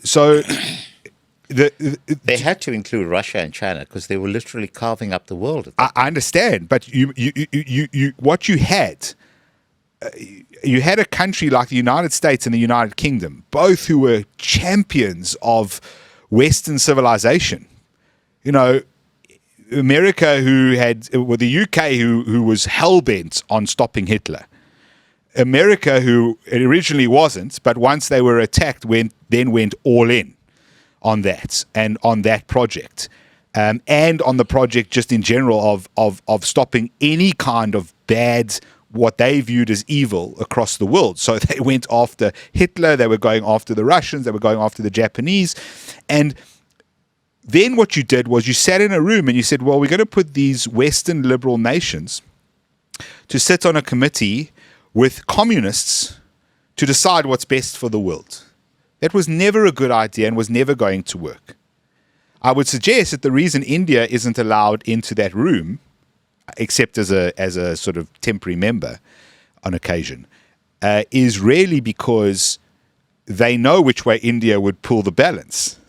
So they had to include Russia and China because they were literally carving up the world. I understand, but what you had a country like the United States and the United Kingdom, both who were champions of Western civilization. You know, America, the UK, who was hell-bent on stopping Hitler. America, who originally wasn't, but once they were attacked, went all in on that and on that project, and on the project just in general of stopping any kind of bad, what they viewed as evil across the world. So they went after Hitler, they were going after the Russians, they were going after the Japanese. And then what you did was you sat in a room and you said, well, we're going to put these Western liberal nations to sit on a committee with communists to decide what's best for the world. That was never a good idea and was never going to work. I would suggest that the reason India isn't allowed into that room, except as a sort of temporary member on occasion, is really because they know which way India would pull the balance.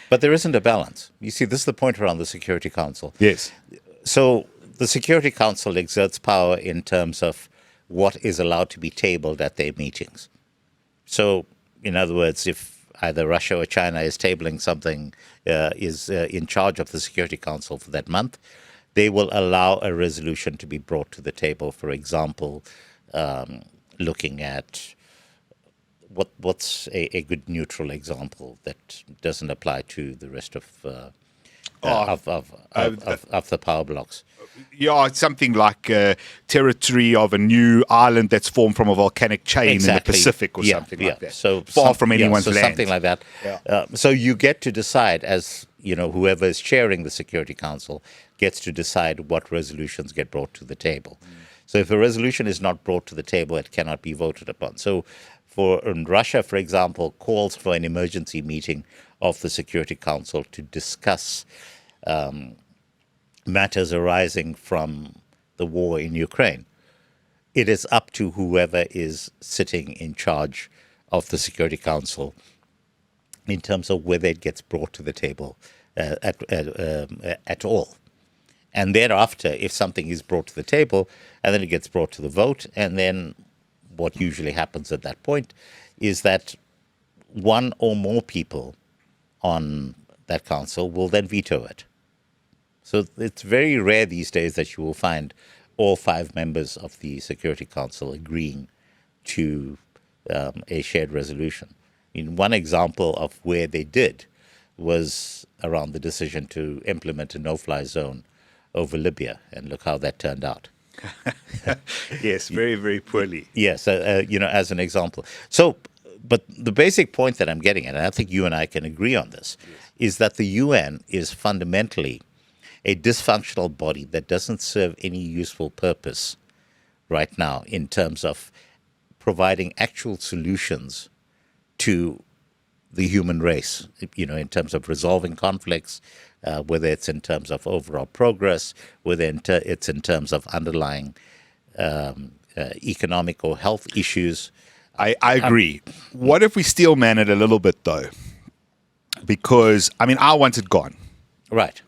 But there isn't a balance. You see, this is the point around the Security Council. Yes. So the Security Council exerts power in terms of what is allowed to be tabled at their meetings. So, in other words, if either Russia or China is tabling something, is in charge of the Security Council for that month, they will allow a resolution to be brought to the table. For example, looking at what's a good neutral example that doesn't apply to the rest of the power blocks. Yeah, it's something like territory of a new island that's formed from a volcanic chain in the Pacific or something like that. So far from anyone's land. Something like that. Yeah. So you get to decide, as you know, whoever is chairing the Security Council gets to decide what resolutions get brought to the table. So if a resolution is not brought to the table, it cannot be voted upon. So Russia, for example, calls for an emergency meeting of the Security Council to discuss matters arising from the war in Ukraine. It is up to whoever is sitting in charge of the Security Council in terms of whether it gets brought to the table at all. And thereafter, if something is brought to the table, and then it gets brought to the vote, and then what usually happens at that point is that one or more people on that council will then veto it. So it's very rare these days that you will find all 5 members of the Security Council agreeing to a shared resolution. One example of where they did was around the decision to implement a no-fly zone over Libya, and look how that turned out. Yes, very, very poorly. Yes, as an example. So, but the basic point that I'm getting at, and I think you and I can agree on this, is that the UN is fundamentally a dysfunctional body that doesn't serve any useful purpose right now in terms of providing actual solutions to the human race, in terms of resolving conflicts, whether it's in terms of overall progress, whether it's in terms of underlying economic or health issues. I agree. What if we steel man it a little bit, though? Because, I want it gone. Right.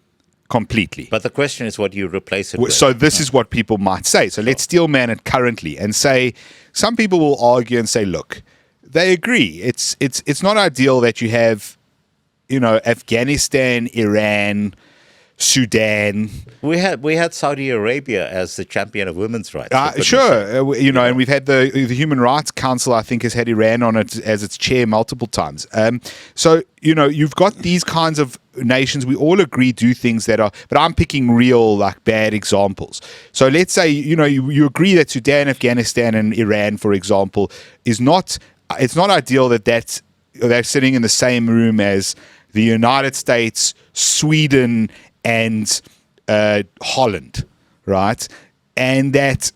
Completely. But the question is, what do you replace it with? So this is what people might say. So let's steel man it currently and say, some people will argue and say, look, they agree. It's not ideal that you have, Afghanistan, Iran, Sudan. We had Saudi Arabia as the champion of women's rights. Sure, and we've had the Human Rights Council, I think, has had Iran on it as its chair multiple times. So, you've got these kinds of nations, we all agree do things that are, but I'm picking real, bad examples. So let's say, you agree that Sudan, Afghanistan, and Iran, for example, it's not ideal that they're sitting in the same room as the United States, Sweden, and Holland, right? And that's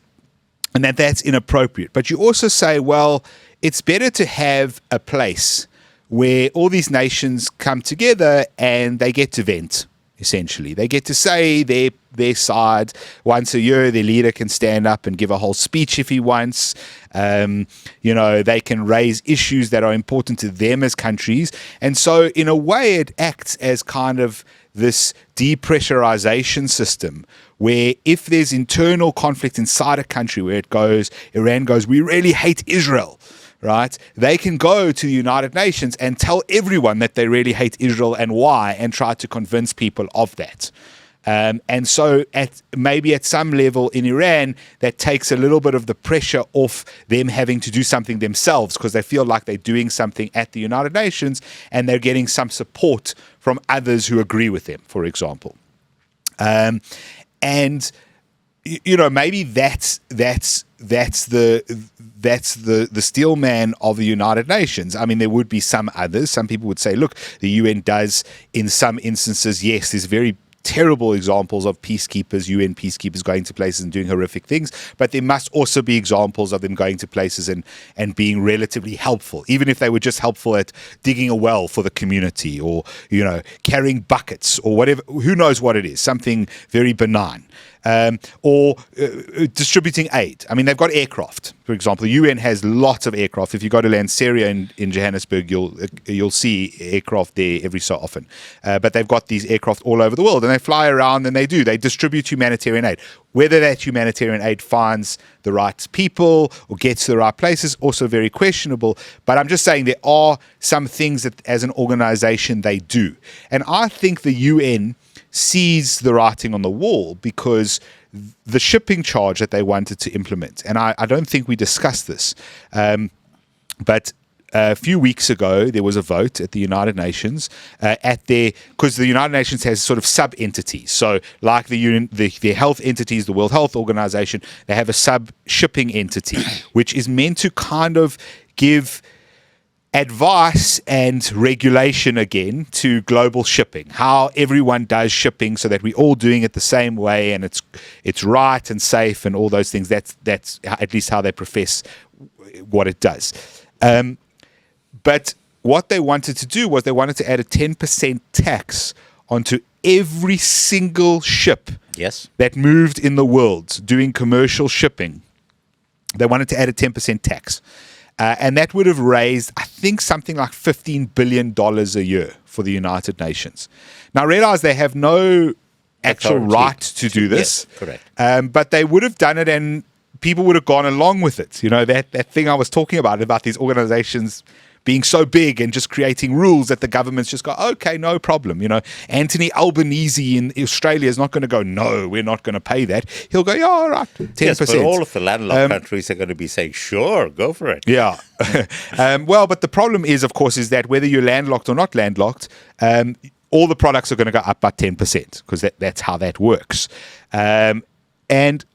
inappropriate. But you also say, well, it's better to have a place where all these nations come together and they get to vent, essentially. They get to say their side. Once a year, their leader can stand up and give a whole speech if he wants. They can raise issues that are important to them as countries. And so, in a way, it acts as kind of this depressurization system where if there's internal conflict inside a country where Iran goes, we really hate Israel, right? They can go to the United Nations and tell everyone that they really hate Israel and why, and try to convince people of that. And so at some level in Iran, that takes a little bit of the pressure off them having to do something themselves, because they feel like they're doing something at the United Nations and they're getting some support from others who agree with them, for example. Maybe that's the steel man of the United Nations. There would be some others. Some people would say, look, the UN does in some instances, yes, there's very terrible examples of peacekeepers, UN peacekeepers going to places and doing horrific things, but there must also be examples of them going to places and being relatively helpful, even if they were just helpful at digging a well for the community or, carrying buckets or whatever, who knows what it is, something very benign. Or distributing aid. They've got aircraft, for example. The UN has lots of aircraft. If you go to Lanseria in Johannesburg, you'll see aircraft there every so often. But they've got these aircraft all over the world, and they fly around and they distribute humanitarian aid. Whether that humanitarian aid finds the right people or gets to the right places, also very questionable. But I'm just saying there are some things that as an organization they do. And I think the UN sees the writing on the wall, because the shipping charge that they wanted to implement, and I don't think we discussed this, but a few weeks ago there was a vote at the United Nations because the United Nations has sort of sub-entities. So like the health entities, the World Health Organization, they have a sub-shipping entity, which is meant to kind of give advice and regulation again to global shipping, how everyone does shipping so that we're all doing it the same way and it's right and safe and all those things. That's at least how they profess what it does. But what they wanted to do was they wanted to add a 10% tax onto every single ship that moved in the world doing commercial shipping. They wanted to add a 10% tax. And that would have raised, I think, something like $15 billion a year for the United Nations. Now, realize they have no actual right to do this. Yes, correct. But they would have done it and people would have gone along with it. That thing I was talking about these organizations being so big and just creating rules that the governments just go, okay, no problem. Anthony Albanese in Australia is not going to go, no, we're not going to pay that. He'll go, yeah, all right, 10%. Yes, but all of the landlocked countries are going to be saying, sure, go for it. Yeah. But the problem is, of course, is that whether you're landlocked or not landlocked, all the products are going to go up by 10% because that's how that works. And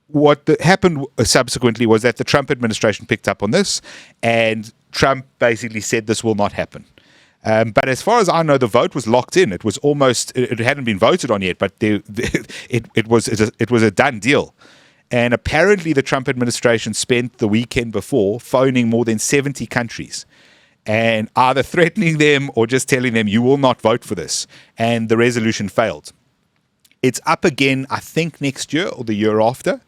what happened subsequently was that the Trump administration picked up on this, and Trump basically said this will not happen. But as far as I know, the vote was locked in. It was it hadn't been voted on yet, but it was a done deal. And apparently the Trump administration spent the weekend before phoning more than 70 countries and either threatening them or just telling them you will not vote for this. And the resolution failed. It's up again, I think, next year or the year after.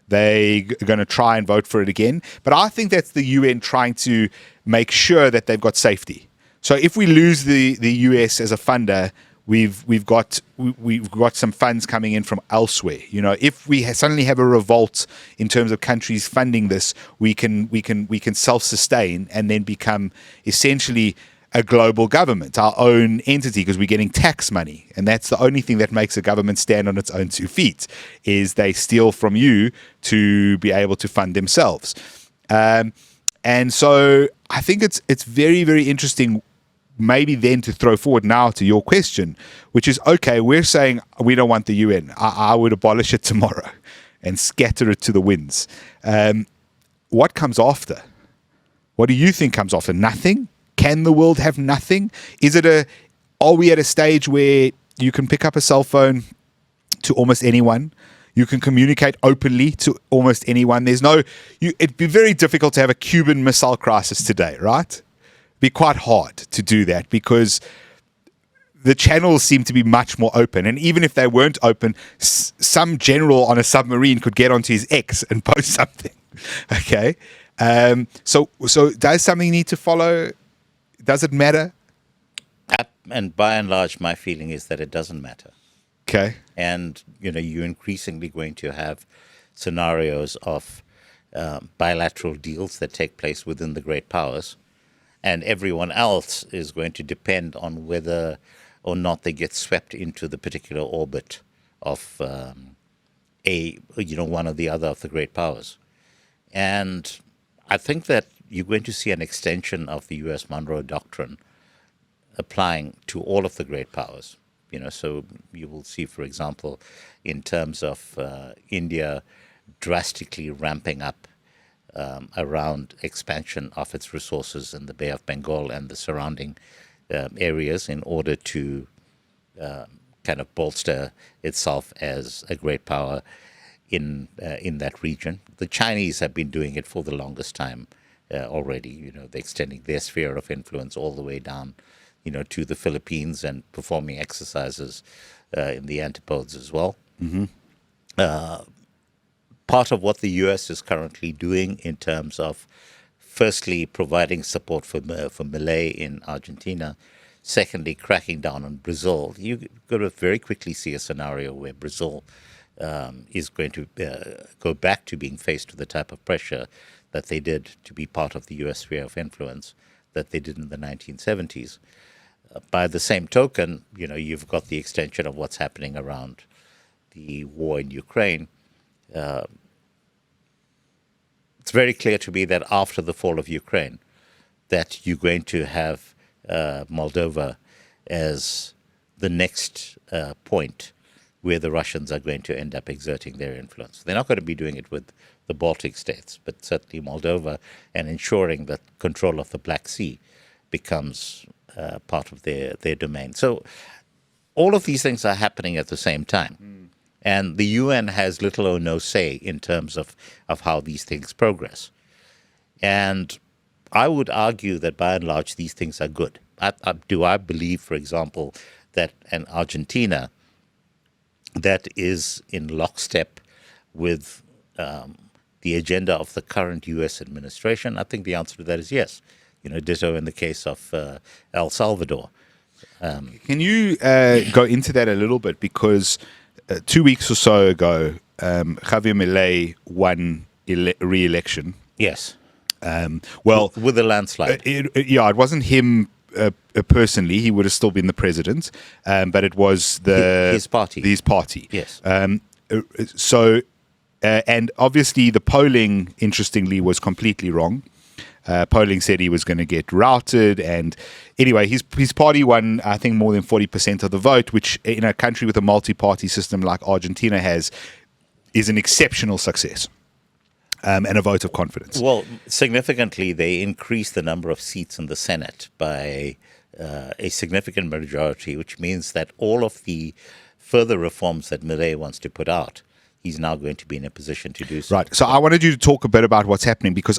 They're going to try and vote for it again. But I think that's the UN trying to make sure that they've got safety. So if we lose the US as a funder, we've got some funds coming in from elsewhere. You know, if we suddenly have a revolt in terms of countries funding this, we can self-sustain and then become essentially a global government, our own entity, because we're getting tax money. And that's the only thing that makes a government stand on its own 2 feet, is they steal from you to be able to fund themselves. And so I think it's very, very interesting, maybe then to throw forward now to your question, which is, okay, we're saying we don't want the UN. I would abolish it tomorrow and scatter it to the winds. What comes after? What do you think comes after? Nothing? Can the world have nothing? Are we at a stage where you can pick up a cell phone to almost anyone? You can communicate openly to almost anyone. It'd be very difficult to have a Cuban Missile Crisis today, right? It'd be quite hard to do that because the channels seem to be much more open. And even if they weren't open, some general on a submarine could get onto his X and post something. Okay. So does something need to follow? Does it matter? And by and large, my feeling is that it doesn't matter. Okay. And, you're increasingly going to have scenarios of bilateral deals that take place within the great powers. And everyone else is going to depend on whether or not they get swept into the particular orbit of one or the other of the great powers. And I think that you're going to see an extension of the U.S. Monroe Doctrine applying to all of the great powers. So you will see, for example, in terms of India drastically ramping up around expansion of its resources in the Bay of Bengal and the surrounding areas in order to kind of bolster itself as a great power in that region. The Chinese have been doing it for the longest time already. They're extending their sphere of influence all the way down, to the Philippines and performing exercises in the antipodes as well. Mm-hmm. Part of what the U.S. is currently doing in terms of, firstly, providing support for Malay in Argentina, secondly, cracking down on Brazil, you're going to very quickly see a scenario where Brazil is going to go back to being faced with the type of pressure that they did to be part of the U.S. sphere of influence that they did in the 1970s. By the same token, you've got the extension of what's happening around the war in Ukraine. It's very clear to me that after the fall of Ukraine, that you're going to have Moldova as the next point where the Russians are going to end up exerting their influence. They're not going to be doing it with the Baltic states, but certainly Moldova, and ensuring that control of the Black Sea becomes part of their domain. So all of these things are happening at the same time. And the UN has little or no say in terms of how these things progress. And I would argue that by and large, these things are good. Do I believe, for example, that an Argentina that is in lockstep with the agenda of the current U.S. administration? I think the answer to that is yes. Ditto in the case of El Salvador. Can you go into that a little bit? Because 2 weeks or so ago, Javier Milei won re-election. Yes. Well, with a landslide. It wasn't him personally. He would have still been the president, but it was his party. His party. Yes. And obviously the polling, interestingly, was completely wrong. Polling said he was going to get routed, and anyway, his party won, I think, more than 40% of the vote, which in a country with a multi-party system like Argentina is an exceptional success. And a vote of confidence. Well, significantly, they increased the number of seats in the Senate by a significant majority, which means that all of the further reforms that Milei wants to put out, he's now going to be in a position to do so. Right. So I wanted you to talk a bit about what's happening, because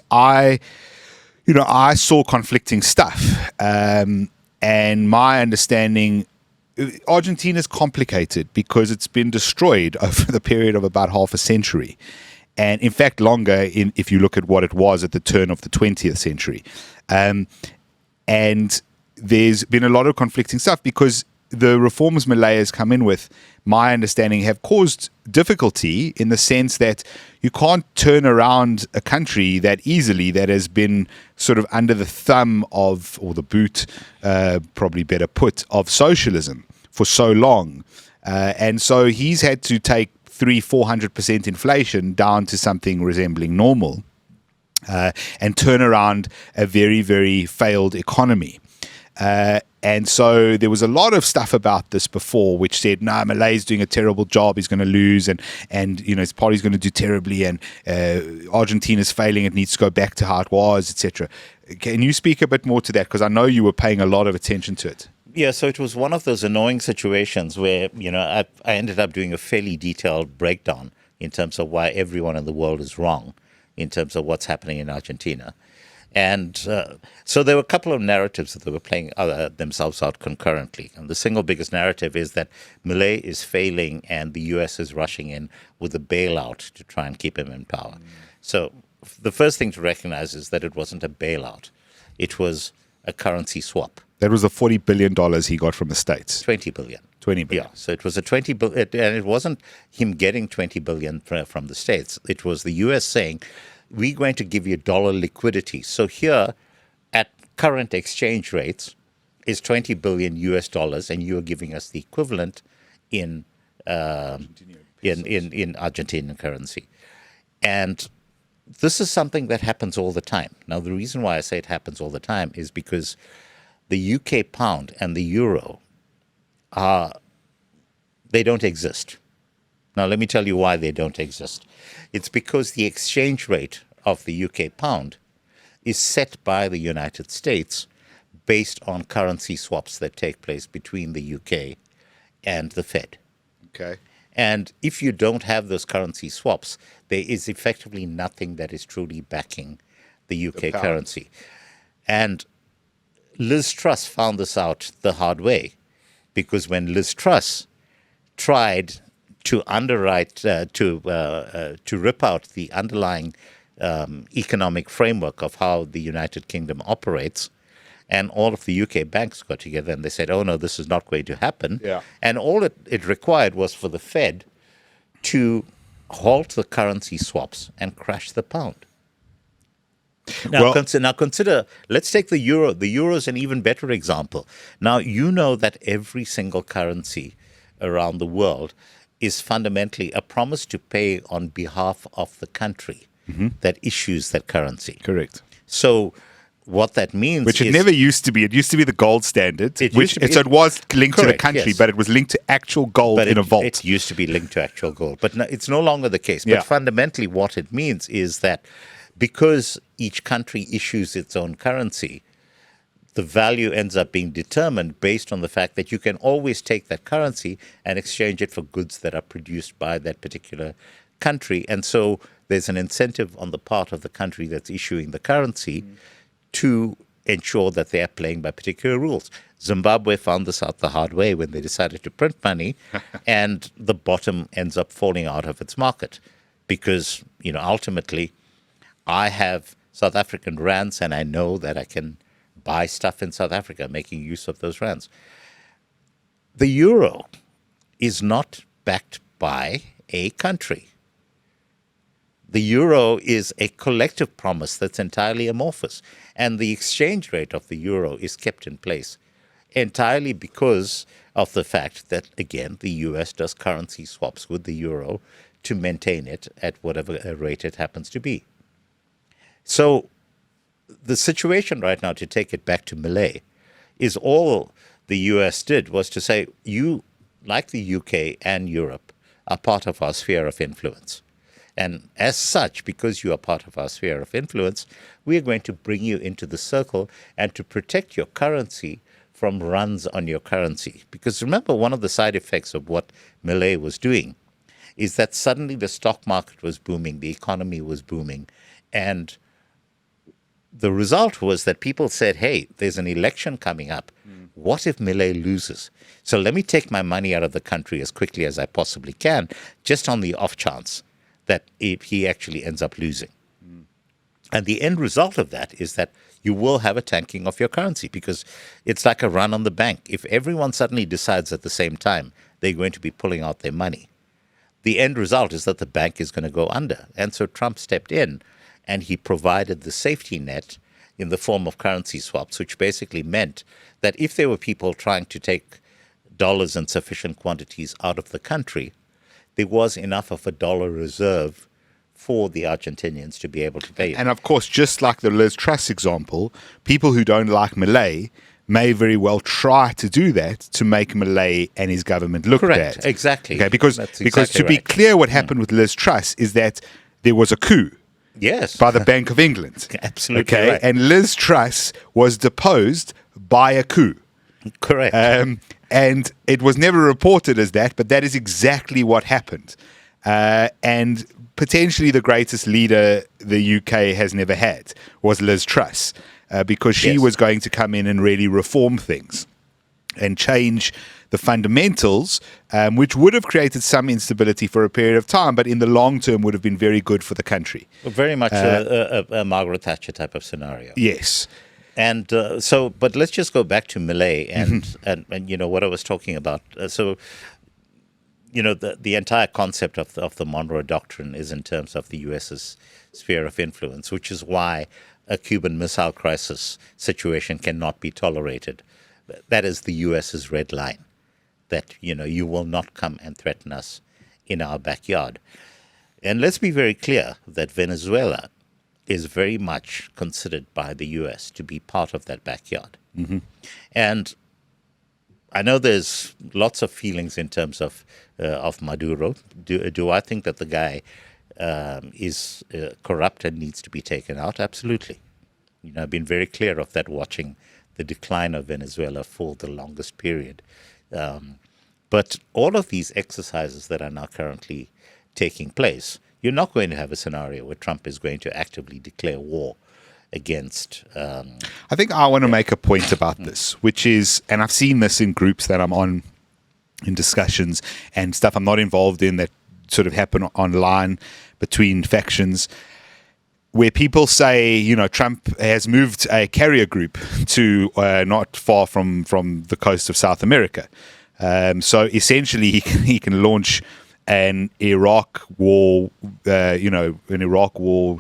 I saw conflicting stuff. And my understanding, Argentina is complicated because it's been destroyed over the period of about half a century. And in fact, longer if you look at what it was at the turn of the 20th century. And there's been a lot of conflicting stuff because the reforms Milei has come in with, my understanding, have caused difficulty in the sense that you can't turn around a country that easily that has been sort of under the thumb of, or the boot, probably better put, of socialism for so long. And so he's had to take 300-400% inflation down to something resembling normal and turn around a very, very failed economy. And so there was a lot of stuff about this before, which said, "No, Malay's doing a terrible job. He's going to lose, and his party's going to do terribly, and Argentina's failing. It needs to go back to how it was, etc." Can you speak a bit more to that? Because I know you were paying a lot of attention to it. Yeah, so it was one of those annoying situations where I ended up doing a fairly detailed breakdown in terms of why everyone in the world is wrong in terms of what's happening in Argentina. And so there were a couple of narratives that they were playing themselves out concurrently. And the single biggest narrative is that Milei is failing and the U.S. is rushing in with a bailout to try and keep him in power. So the first thing to recognize is that it wasn't a bailout. It was a currency swap. That was the $40 billion he got from the States. 20 billion. 20 billion. Yeah, so it was a 20 billion, and it wasn't him getting 20 billion from the States. It was the U.S. saying, we're going to give you dollar liquidity. So here, at current exchange rates, is 20 billion US dollars, and you are giving us the equivalent in Argentinian currency. And this is something that happens all the time. Now, the reason why I say it happens all the time is because the UK pound and the euro they don't exist. Now, let me tell you why they don't exist. It's because the exchange rate of the UK pound is set by the United States based on currency swaps that take place between the UK and the Fed. Okay. And if you don't have those currency swaps, there is effectively nothing that is truly backing the UK currency. And Liz Truss found this out the hard way, because when Liz Truss tried to underwrite, to rip out the underlying economic framework of how the United Kingdom operates, and all of the UK banks got together and they said, "Oh no, this is not going to happen." Yeah. And all it required was for the Fed to halt the currency swaps and crash the pound. Now, consider, let's take the euro. The euro is an even better example. Now, you know that every single currency around the world is fundamentally a promise to pay on behalf of the country that issues that currency. Correct. So what that means Which is... it never used to be. It used to be the gold standard. So it was linked to the country, but it was linked to actual gold in a vault. It used to be linked to actual gold. But no, it's no longer the case. Yeah. But fundamentally what it means is that because each country issues its own currency, the value ends up being determined based on the fact that you can always take that currency and exchange it for goods that are produced by that particular country. And so there's an incentive on the part of the country that's issuing the currency to ensure that they are playing by particular rules. Zimbabwe found this out the hard way when they decided to print money, and the bottom ends up falling out of its market because, ultimately, I have South African rands, and I know that I can buy stuff in South Africa, making use of those rands. The euro is not backed by a country. The euro is a collective promise that's entirely amorphous, and the exchange rate of the euro is kept in place entirely because of the fact that, again, the US does currency swaps with the euro to maintain it at whatever rate it happens to be. So the situation right now, to take it back to Milei, is all the US did was to say, you, like the UK and Europe, are part of our sphere of influence. And as such, because you are part of our sphere of influence, we are going to bring you into the circle and to protect your currency from runs on your currency. Because remember, one of the side effects of what Milei was doing is that suddenly the stock market was booming, the economy was booming, and the result was that people said, hey, there's an election coming up. What if Milei loses? So let me take my money out of the country as quickly as I possibly can, just on the off chance that if he actually ends up losing. And the end result of that is that you will have a tanking of your currency, because it's like a run on the bank. If everyone suddenly decides at the same time they're going to be pulling out their money, the end result is that the bank is going to go under. And so Trump stepped in and he provided the safety net in the form of currency swaps, which basically meant that if there were people trying to take dollars in sufficient quantities out of the country, there was enough of a dollar reserve for the Argentinians to be able to pay. And of course, just like the Liz Truss example, people who don't like Milei may very well try to do that to make Milei and his government look Correct, bad. exactly. Okay, because to be right. clear, what happened with Liz Truss is that there was a coup Yes. by the Bank of England. Absolutely Okay, right. and Liz Truss was deposed by a coup. Correct. And it was never reported as that, but that is exactly what happened. And potentially the greatest leader the UK has never had was Liz Truss, because she Yes. was going to come in and really reform things and change the fundamentals, which would have created some instability for a period of time, but in the long term would have been very good for the country. Very much a Margaret Thatcher type of scenario. Yes. And but let's just go back to Milei and you know what I was talking about. The entire concept of the Monroe Doctrine is in terms of the U.S.'s sphere of influence, which is why a Cuban Missile Crisis situation cannot be tolerated. That is the U.S.'s red line, that, you will not come and threaten us in our backyard. And let's be very clear that Venezuela is very much considered by the U.S. to be part of that backyard. Mm-hmm. And I know there's lots of feelings in terms of Maduro. Do I think that the guy is corrupt and needs to be taken out? Absolutely. I've been very clear of that, watching the decline of Venezuela for the longest period. But all of these exercises that are now currently taking place, you're not going to have a scenario where Trump is going to actively declare war against. I think I want to make a point about this, which is, and I've seen this in groups that I'm on, in discussions and stuff I'm not involved in that sort of happen online between factions, where people say, Trump has moved a carrier group to not far from the coast of South America. So essentially he can launch an Iraq war,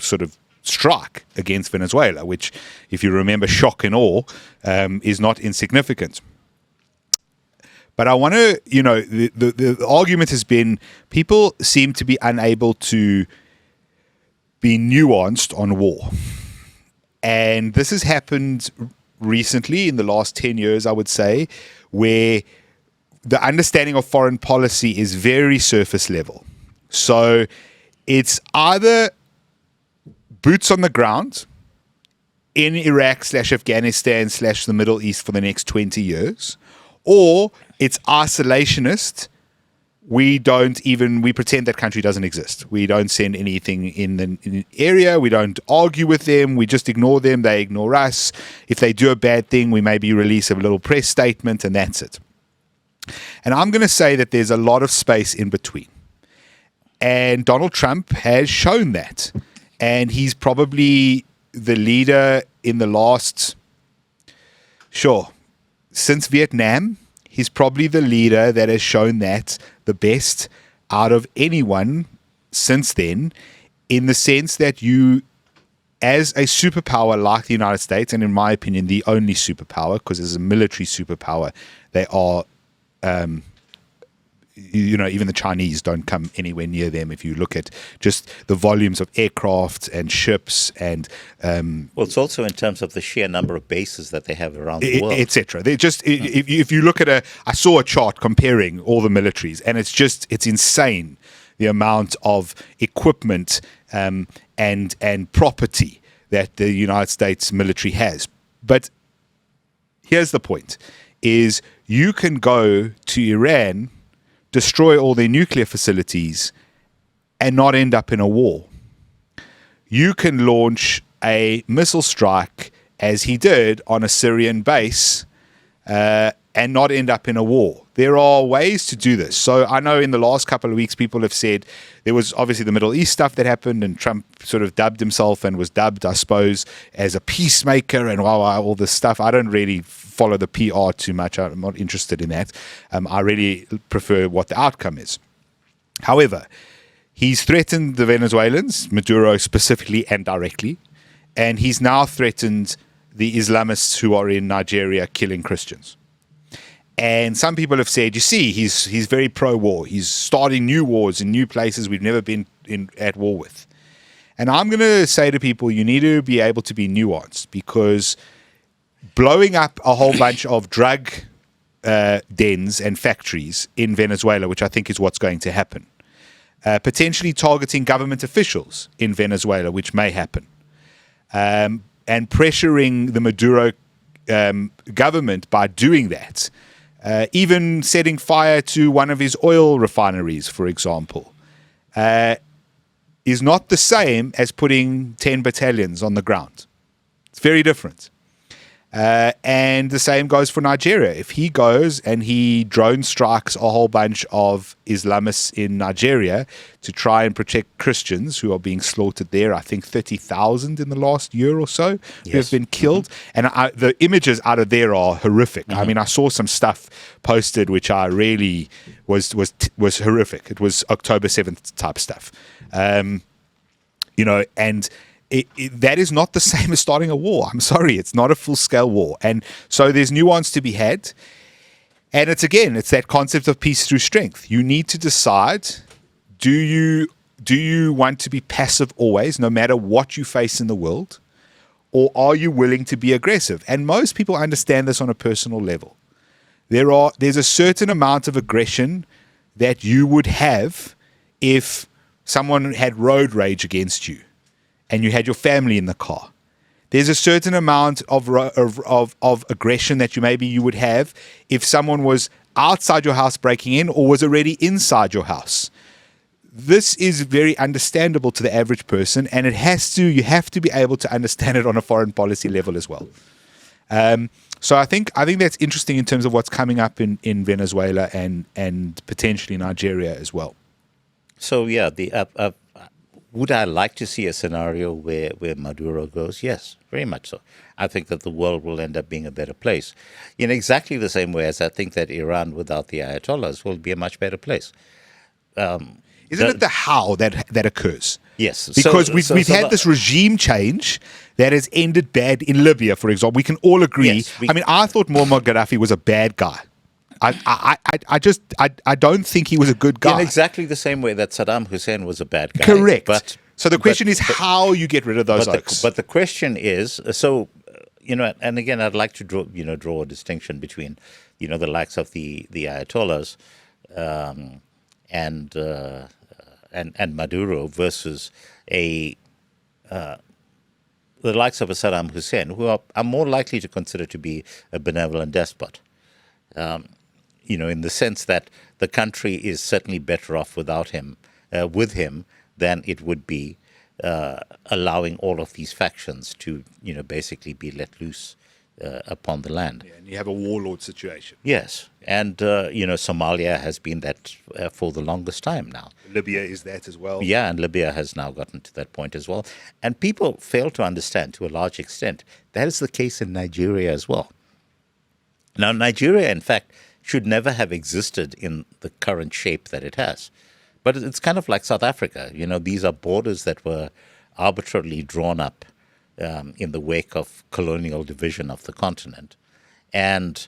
sort of strike against Venezuela, which, if you remember, shock and awe, is not insignificant. But I want to, the argument has been people seem to be unable to be nuanced on war. And this has happened recently in the last 10 years, I would say, where the understanding of foreign policy is very surface level. So it's either boots on the ground in Iraq / Afghanistan / the Middle East for the next 20 years, or it's isolationist. We pretend that country doesn't exist. We don't send anything in the area. We don't argue with them. We just ignore them. They ignore us. If they do a bad thing, we maybe release a little press statement, and that's it. And I'm going to say that there's a lot of space in between. And Donald Trump has shown that. And he's probably the leader in the last, since Vietnam, he's probably the leader that has shown that the best out of anyone since then, in the sense that you, as a superpower like the United States, and in my opinion, the only superpower, because as a military superpower, they are, even the Chinese don't come anywhere near them. If you look at just the volumes of aircraft and ships and it's also in terms of the sheer number of bases that they have around the world, etc. They just if you look at I saw a chart comparing all the militaries, and it's insane the amount of equipment and property that the United States military has. But here's the point: is you can go to Iran, destroy all their nuclear facilities, and not end up in a war. You can launch a missile strike as he did on a Syrian base and not end up in a war. There are ways to do this. So I know in the last couple of weeks, people have said there was obviously the Middle East stuff that happened, and Trump sort of dubbed himself and was dubbed, I suppose, as a peacemaker and all this stuff. I don't really follow the PR too much. I'm not interested in that. I really prefer what the outcome is. However, he's threatened the Venezuelans, Maduro specifically and directly, and he's now threatened the Islamists who are in Nigeria killing Christians. And some people have said, you see, he's very pro-war. He's starting new wars in new places we've never been at war with. And I'm going to say to people, you need to be able to be nuanced, because blowing up a whole bunch of drug dens and factories in Venezuela, which I think is what's going to happen, potentially targeting government officials in Venezuela, which may happen, and pressuring the Maduro government by doing that, even setting fire to one of his oil refineries, for example, is not the same as putting 10 battalions on the ground. It's very different. And the same goes for Nigeria. If he goes and he drone strikes a whole bunch of Islamists in Nigeria to try and protect Christians who are being slaughtered there, I think 30,000 in the last year or so who have been killed. And the images out of there are horrific. I mean, I saw some stuff posted which I really was horrific. It was October 7th type stuff. And that is not the same as starting a war. I'm sorry, it's not a full-scale war. And so there's nuance to be had. And it's that concept of peace through strength. You need to decide, do you want to be passive always, no matter what you face in the world? Or are you willing to be aggressive? And most people understand this on a personal level. There's a certain amount of aggression that you would have if someone had road rage against you and you had your family in the car. There's a certain amount of aggression that you would have if someone was outside your house breaking in or was already inside your house. This is very understandable to the average person, and you have to be able to understand it on a foreign policy level as well. So I think that's interesting in terms of what's coming up in Venezuela and potentially Nigeria as well. So yeah, would I like to see a scenario where Maduro goes? Yes, very much so. I think that the world will end up being a better place in exactly the same way as I think that Iran without the Ayatollahs will be a much better place. Isn't it the how that occurs? Yes. Because we've had this regime change that has ended bad in Libya, for example. We can all agree. Yes, I thought Muammar Gaddafi was a bad guy. I don't think he was a good guy. In exactly the same way that Saddam Hussein was a bad guy. Correct. So the question is how you get rid of those oaks. But the question is, and again, I'd like to draw a distinction between, the likes of the Ayatollahs and Maduro versus the likes of a Saddam Hussein, who are more likely to consider to be a benevolent despot. In the sense that the country is certainly better off without him, with him, than it would be allowing all of these factions to, basically be let loose upon the land. Yeah, and you have a warlord situation. Yes, and Somalia has been that for the longest time now. Libya is that as well. Yeah, and Libya has now gotten to that point as well. And people fail to understand, to a large extent, that is the case in Nigeria as well. Now, Nigeria, in fact, should never have existed in the current shape that it has. But it's kind of like South Africa. These are borders that were arbitrarily drawn up in the wake of colonial division of the continent. And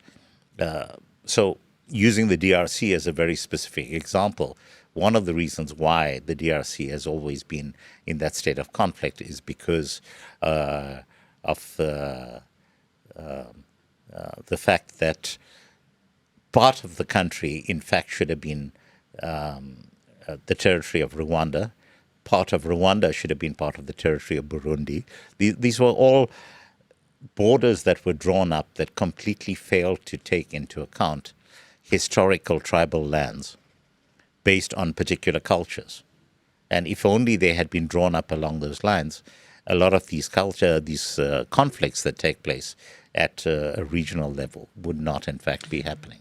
so using the DRC as a very specific example, one of the reasons why the DRC has always been in that state of conflict is because of the fact that part of the country, in fact, should have been the territory of Rwanda. Part of Rwanda should have been part of the territory of Burundi. These were all borders that were drawn up that completely failed to take into account historical tribal lands based on particular cultures. And if only they had been drawn up along those lines, a lot of these conflicts that take place at a regional level would not, in fact, be happening.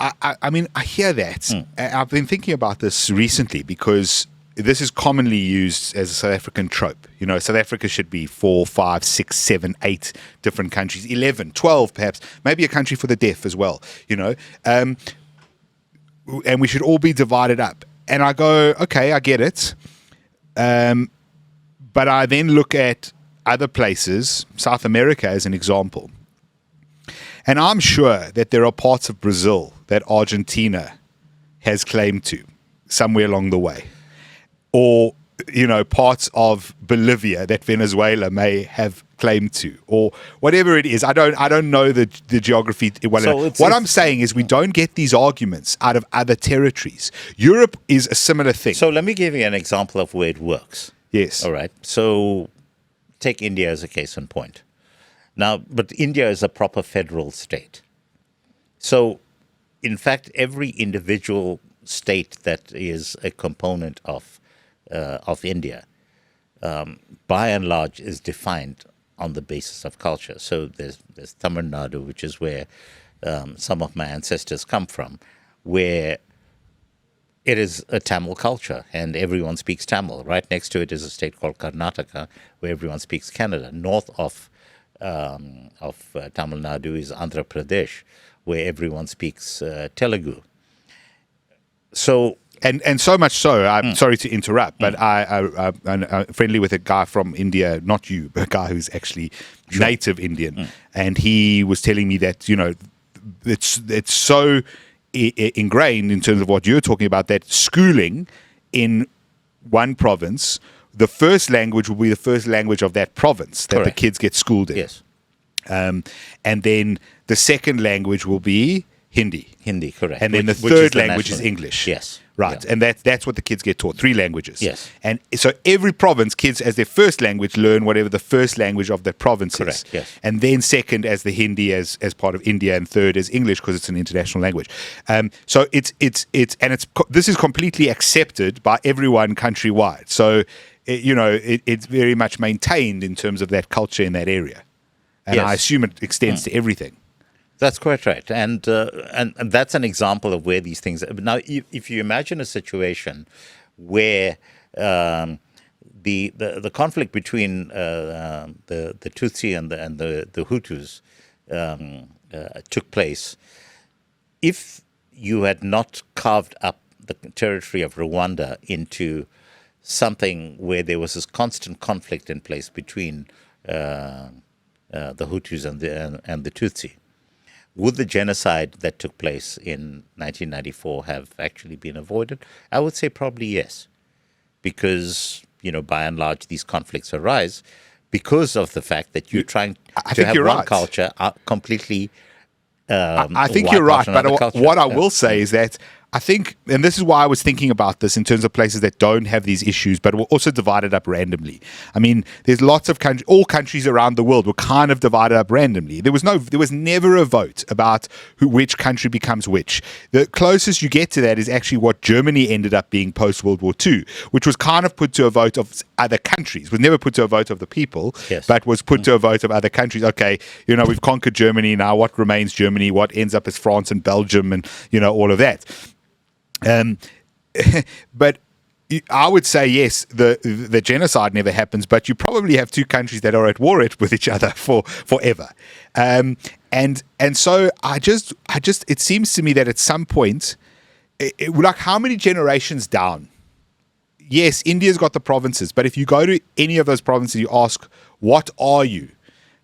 I mean, I hear that. I've been thinking about this recently because this is commonly used as a South African trope. You know, South Africa should be 4, 5, 6, 7, 8 different countries, 11, 12 perhaps, maybe a country for the deaf as well, you know. And we should all be divided up. And I go, okay, I get it. But I then look at other places, South America as an example. And I'm sure that there are parts of Brazil that Argentina has claimed to somewhere along the way. Or, you know, parts of Bolivia that Venezuela may have claimed to, or whatever it is. I don't know the geography well enough. What I'm saying is we don't get these arguments out of other territories. Europe is a similar thing. So let me give you an example of where it works. Yes. All right. So take India as a case in point. Now, but India is a proper federal state. So, in fact, every individual state that is a component of India, by and large, is defined on the basis of culture. So there's Tamil Nadu, which is where some of my ancestors come from, where it is a Tamil culture and everyone speaks Tamil. Right next to it is a state called Karnataka, where everyone speaks Kannada. North of Tamil Nadu is Andhra Pradesh, where everyone speaks Telugu. So and so much so, I'm sorry to interrupt, but I'm friendly with a guy from India, not you, but a guy who's actually native Indian, and he was telling me that, you know, it's so ingrained in terms of what you're talking about, that schooling in one province, the first language will be the first language of that province that the kids get schooled in. Yes. And then the second language will be Hindi. Hindi, correct. And then the third language is English. Yes. Right. Yeah. And that's what the kids get taught, 3 languages. Yes. And so every province, kids as their first language learn whatever the first language of that province is. Correct, yes. And then second as the Hindi as part of India, and third as English because it's an international language. So this is completely accepted by everyone countrywide. So it's very much maintained in terms of that culture in that area. And Yes. I assume it extends to everything. That's quite right, and that's an example of where these things. Now, if you imagine a situation where the conflict between the Tutsi and the Hutus took place, if you had not carved up the territory of Rwanda into something where there was this constant conflict in place between the Hutus and the Tutsi, would the genocide that took place in 1994 have actually been avoided? I would say probably yes, because, by and large, these conflicts arise because of the fact that you're trying to have one culture completely I think you're right, but what I will say is that I think, and this is why I was thinking about this in terms of places that don't have these issues, but were also divided up randomly. I mean, there's lots of countries, all countries around the world were kind of divided up randomly. There was never a vote about which country becomes which. The closest you get to that is actually what Germany ended up being post World War II, which was kind of put to a vote of other countries. Was never put to a vote of the people, yes, but was put to a vote of other countries. Okay, we've conquered Germany now. What remains Germany? What ends up as France and Belgium, and all of that. But I would say yes, the genocide never happens, but you probably have 2 countries that are at war with each other forever. And so I just it seems to me that at some point, like how many generations down? Yes, India's got the provinces, but if you go to any of those provinces, you ask, what are you?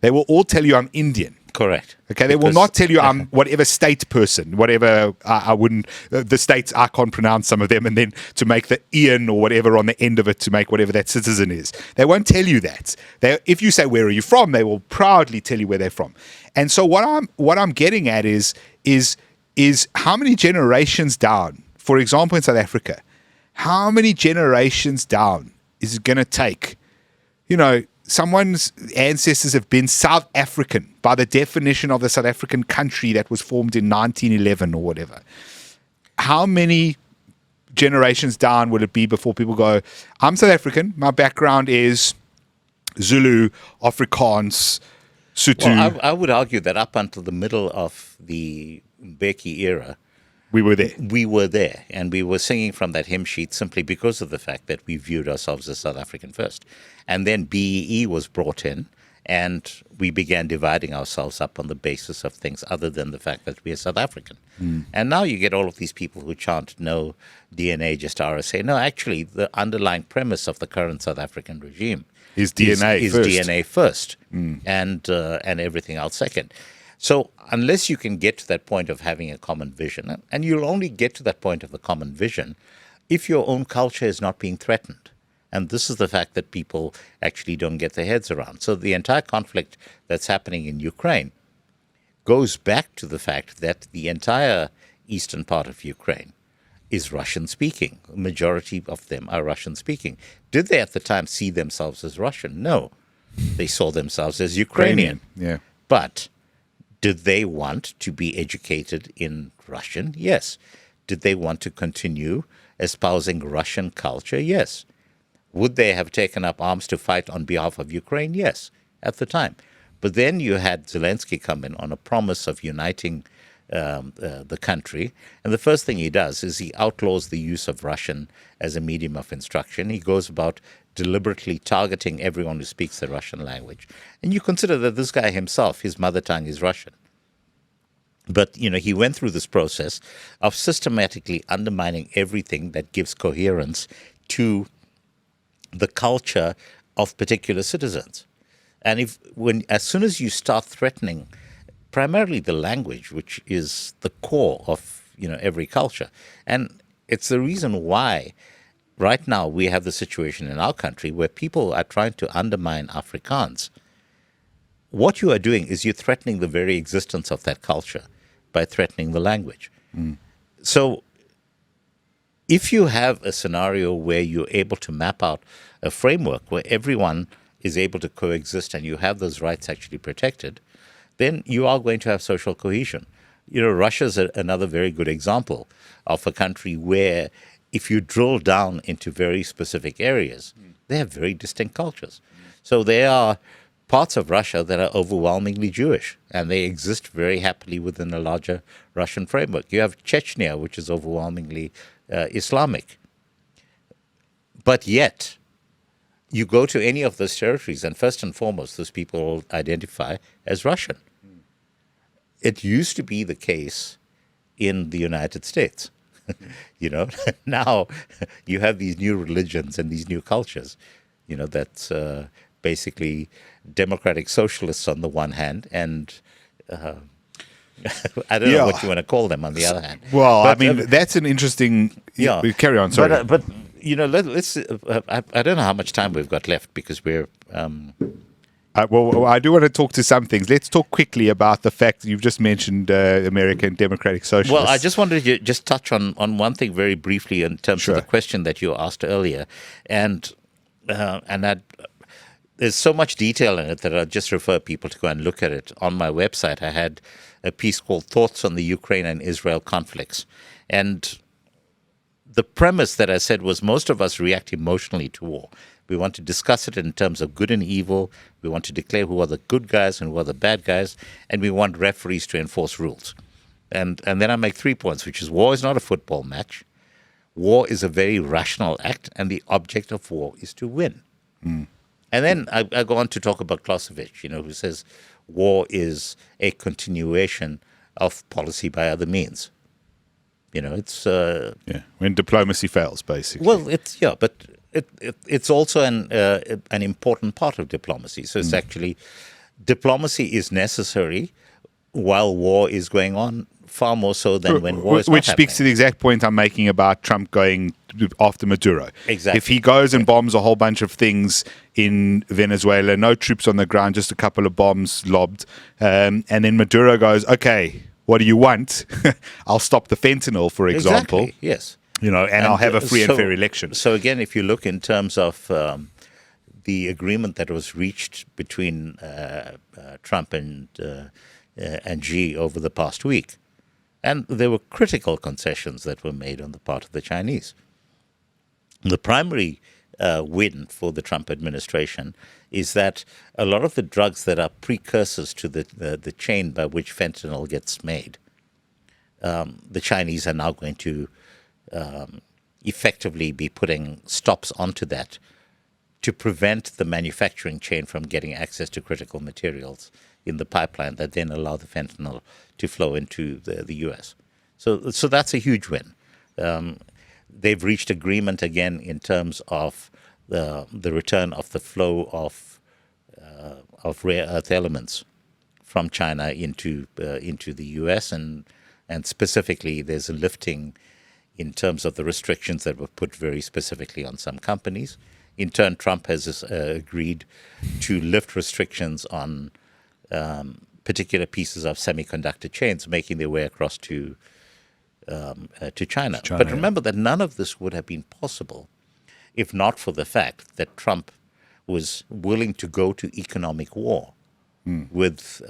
They will all tell you I'm Indian. Correct. Okay, they will not tell you I'm whatever state person, whatever. I wouldn't. The states, I can't pronounce some of them, and then to make the Ian or whatever on the end of it to make whatever that citizen is. They won't tell you that. If you say where are you from, they will proudly tell you where they're from. And so what I'm getting at is how many generations down, for example, in South Africa, how many generations down is it going to take? Someone's ancestors have been South African by the definition of the South African country that was formed in 1911 or whatever. How many generations down would it be before people go, I'm South African, my background is Zulu, Afrikaans, Sotho. Well, I would argue that up until the middle of the Mbeki era, we were there. we were there, and we were singing from that hymn sheet simply because of the fact that we viewed ourselves as South African first. And then BEE was brought in, and we began dividing ourselves up on the basis of things other than the fact that we are South African. And now you get all of these people who chant no DNA, just RSA. No, actually, the underlying premise of the current South African regime Is DNA is first. DNA first, and everything else second. So unless you can get to that point of having a common vision, and you'll only get to that point of the common vision if your own culture is not being threatened. And this is the fact that people actually don't get their heads around. So the entire conflict that's happening in Ukraine goes back to the fact that the entire eastern part of Ukraine is Russian-speaking. The majority of them are Russian-speaking. Did they at the time see themselves as Russian? No. They saw themselves as Ukrainian. Yeah. But did they want to be educated in Russian? Yes. Did they want to continue espousing Russian culture? Yes. Would they have taken up arms to fight on behalf of Ukraine? Yes, at the time. But then you had Zelensky come in on a promise of uniting the country. And the first thing he does is he outlaws the use of Russian as a medium of instruction. He goes about deliberately targeting everyone who speaks the Russian language. And you consider that this guy himself, his mother tongue is Russian. But, he went through this process of systematically undermining everything that gives coherence to the culture of particular citizens. And as soon as you start threatening primarily the language, which is the core of, every culture, and it's the reason why right now we have the situation in our country where people are trying to undermine Afrikaans. What you are doing is you're threatening the very existence of that culture by threatening the language. So if you have a scenario where you're able to map out a framework where everyone is able to coexist and you have those rights actually protected, then you are going to have social cohesion. Russia's another very good example of a country where if you drill down into very specific areas, they have very distinct cultures. So there are parts of Russia that are overwhelmingly Jewish, and they exist very happily within a larger Russian framework. You have Chechnya, which is overwhelmingly Islamic. But yet, you go to any of those territories, and first and foremost, those people identify as Russian. It used to be the case in the United States. Now you have these new religions and these new cultures, that's basically democratic socialists on the one hand, and I don't know what you want to call them on the other hand. Well, that's an interesting. Yeah, carry on. Sorry, but let's. I don't know how much time we've got left because we're. Well, I do want to talk to some things. Let's talk quickly about the fact that you've just mentioned American Democratic Socialists. Well, I just wanted to just touch on one thing very briefly in terms of the question that you asked earlier, and there's so much detail in it that I'll just refer people to go and look at it. On my website, I had a piece called Thoughts on the Ukraine and Israel Conflicts. And the premise that I said was most of us react emotionally to war. We want to discuss it in terms of good and evil. We want to declare who are the good guys and who are the bad guys. And we want referees to enforce rules. And then I make 3 points, which is war is not a football match. War is a very rational act, and the object of war is to win. And then I go on to talk about Clausewitz, who says war is a continuation of policy by other means. It's when diplomacy fails, basically. Well, but it's also an important part of diplomacy. So it's actually diplomacy is necessary while war is going on, far more so than when war is not Which speaks happening. to the exact point I'm making about Trump going after Maduro. Exactly. If he goes and bombs a whole bunch of things in Venezuela, no troops on the ground, just a couple of bombs lobbed, and then Maduro goes, okay, what do you want? I'll stop the fentanyl, for example. Exactly, yes. And I'll have a free and fair election. So again, if you look in terms of the agreement that was reached between Trump and Xi over the past week, and there were critical concessions that were made on the part of the Chinese. The primary win for the Trump administration is that a lot of the drugs that are precursors to the chain by which fentanyl gets made, the Chinese are now going to effectively be putting stops onto that to prevent the manufacturing chain from getting access to critical materials in the pipeline that then allow the fentanyl to flow into the U.S. So that's a huge win. They've reached agreement again in terms of the return of the flow of rare earth elements from China into the U.S. and specifically there's a lifting in terms of the restrictions that were put very specifically on some companies. In turn, Trump has agreed to lift restrictions on particular pieces of semiconductor chains making their way across to China. But remember that none of this would have been possible if not for the fact that Trump was willing to go to economic war with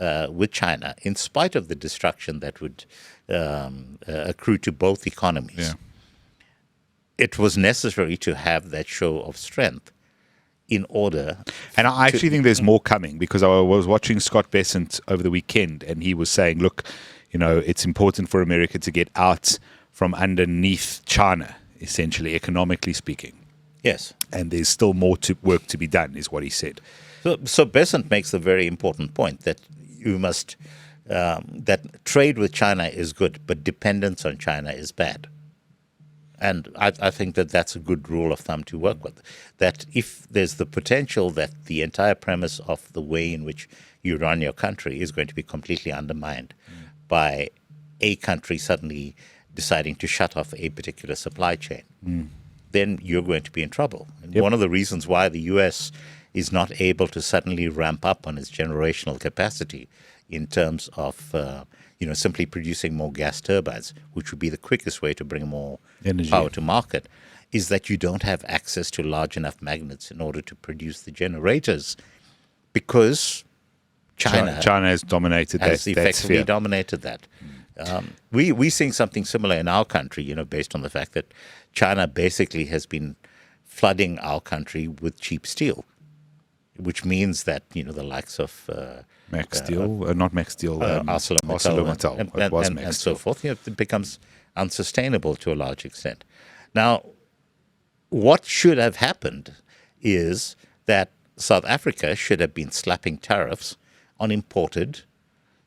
China, in spite of the destruction that would accrue to both economies. Yeah. It was necessary to have that show of strength in order. And I actually think there's more coming, because I was watching Scott Bessent over the weekend, and he was saying, look, it's important for America to get out from underneath China, essentially, economically speaking. Yes. And there's still more work to be done, is what he said. So Bessent makes a very important point that you must, that trade with China is good, but dependence on China is bad. And I think that that's a good rule of thumb to work with, that if there's the potential that the entire premise of the way in which you run your country is going to be completely undermined by a country suddenly deciding to shut off a particular supply chain, then you're going to be in trouble. And one of the reasons why the U.S. is not able to suddenly ramp up on its generational capacity in terms of simply producing more gas turbines, which would be the quickest way to bring more energy power to market, is that you don't have access to large enough magnets in order to produce the generators, because China has dominated has that effectively sphere. dominated that. We're seeing something similar in our country, based on the fact that China basically has been flooding our country with cheap steel, which means that the likes of Max Steel, not Max Steel, ArcelorMittal, and so forth. It becomes unsustainable to a large extent. Now, what should have happened is that South Africa should have been slapping tariffs on imported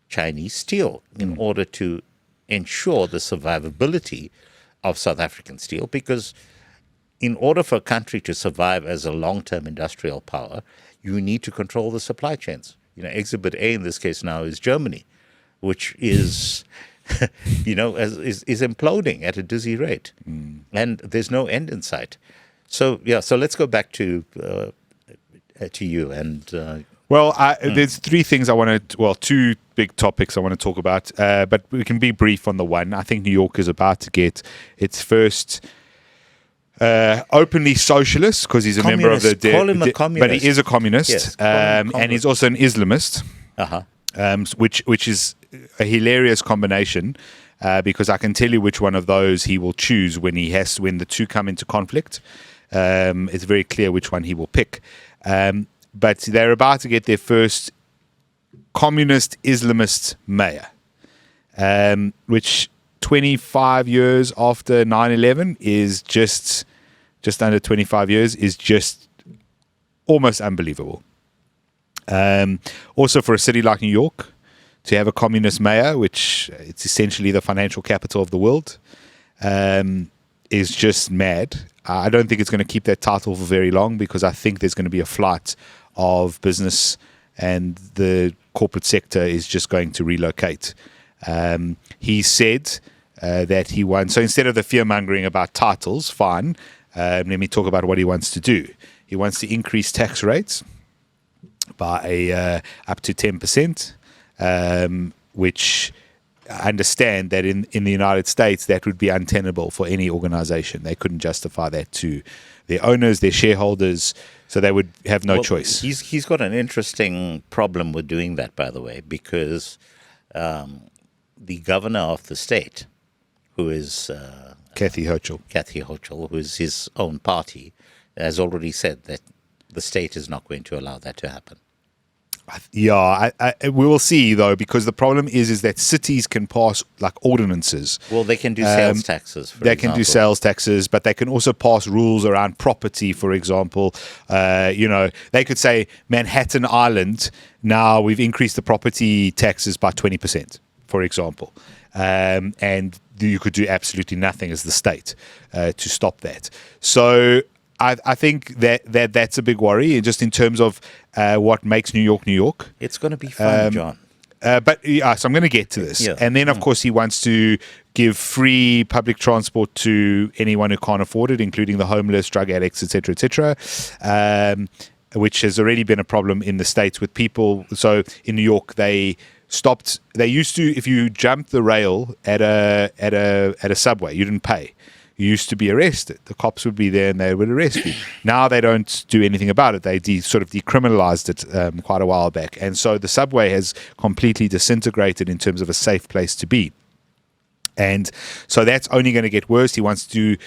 Chinese steel in order to ensure the survivability of South African steel, because in order for a country to survive as a long-term industrial power, you need to control the supply chains. Exhibit A in this case now is Germany, which is, is imploding at a dizzy rate, and there's no end in sight. So let's go back to you and. There's three things two big topics I want to talk about, but we can be brief on the one. I think New York is about to get its first openly socialist, because he's a member of the... Call him a communist. But he is a communist, yes, and he's also an Islamist, which is a hilarious combination, because I can tell you which one of those he will choose when the two come into conflict. It's very clear which one he will pick. But they're about to get their first communist Islamist mayor, which 25 years after 9/11 is just under 25 years, is just almost unbelievable. Also, for a city like New York to have a communist mayor, which it's essentially the financial capital of the world, is just mad. I don't think it's going to keep that title for very long, because I think there's going to be a flight of business, and the corporate sector is just going to relocate. He said that he wants, so instead of the fear-mongering about titles, fine, let me talk about what he wants to do. He wants to increase tax rates by up to 10%, which I understand that in the United States that would be untenable for any organization. They couldn't justify that to their owners, their shareholders, so they would have no choice. He's got an interesting problem with doing that, by the way, because the governor of the state, who is Kathy Hochul, who is his own party, has already said that the state is not going to allow that to happen. Yeah, we will see though, because the problem is that cities can pass like ordinances. Well, they can do sales taxes, for They example. can do sales taxes, but they can also pass rules around property, for example. They could say Manhattan Island, now we've increased the property taxes by 20%, for example. And you could do absolutely nothing as the state to stop that. So I think that's a big worry, just in terms of what makes New York, New York. It's going to be fun, John. So I'm going to get to this. Yeah. And then, of course, he wants to give free public transport to anyone who can't afford it, including the homeless, drug addicts, etc., which has already been a problem in the States with people. So in New York, they used to, if you jumped the rail at a subway, you didn't pay. You used to be arrested. The cops would be there and they would arrest you. Now they don't do anything about it. They sort of decriminalized it quite a while back. And so the subway has completely disintegrated in terms of a safe place to be. And so that's only going to get worse. He wants to do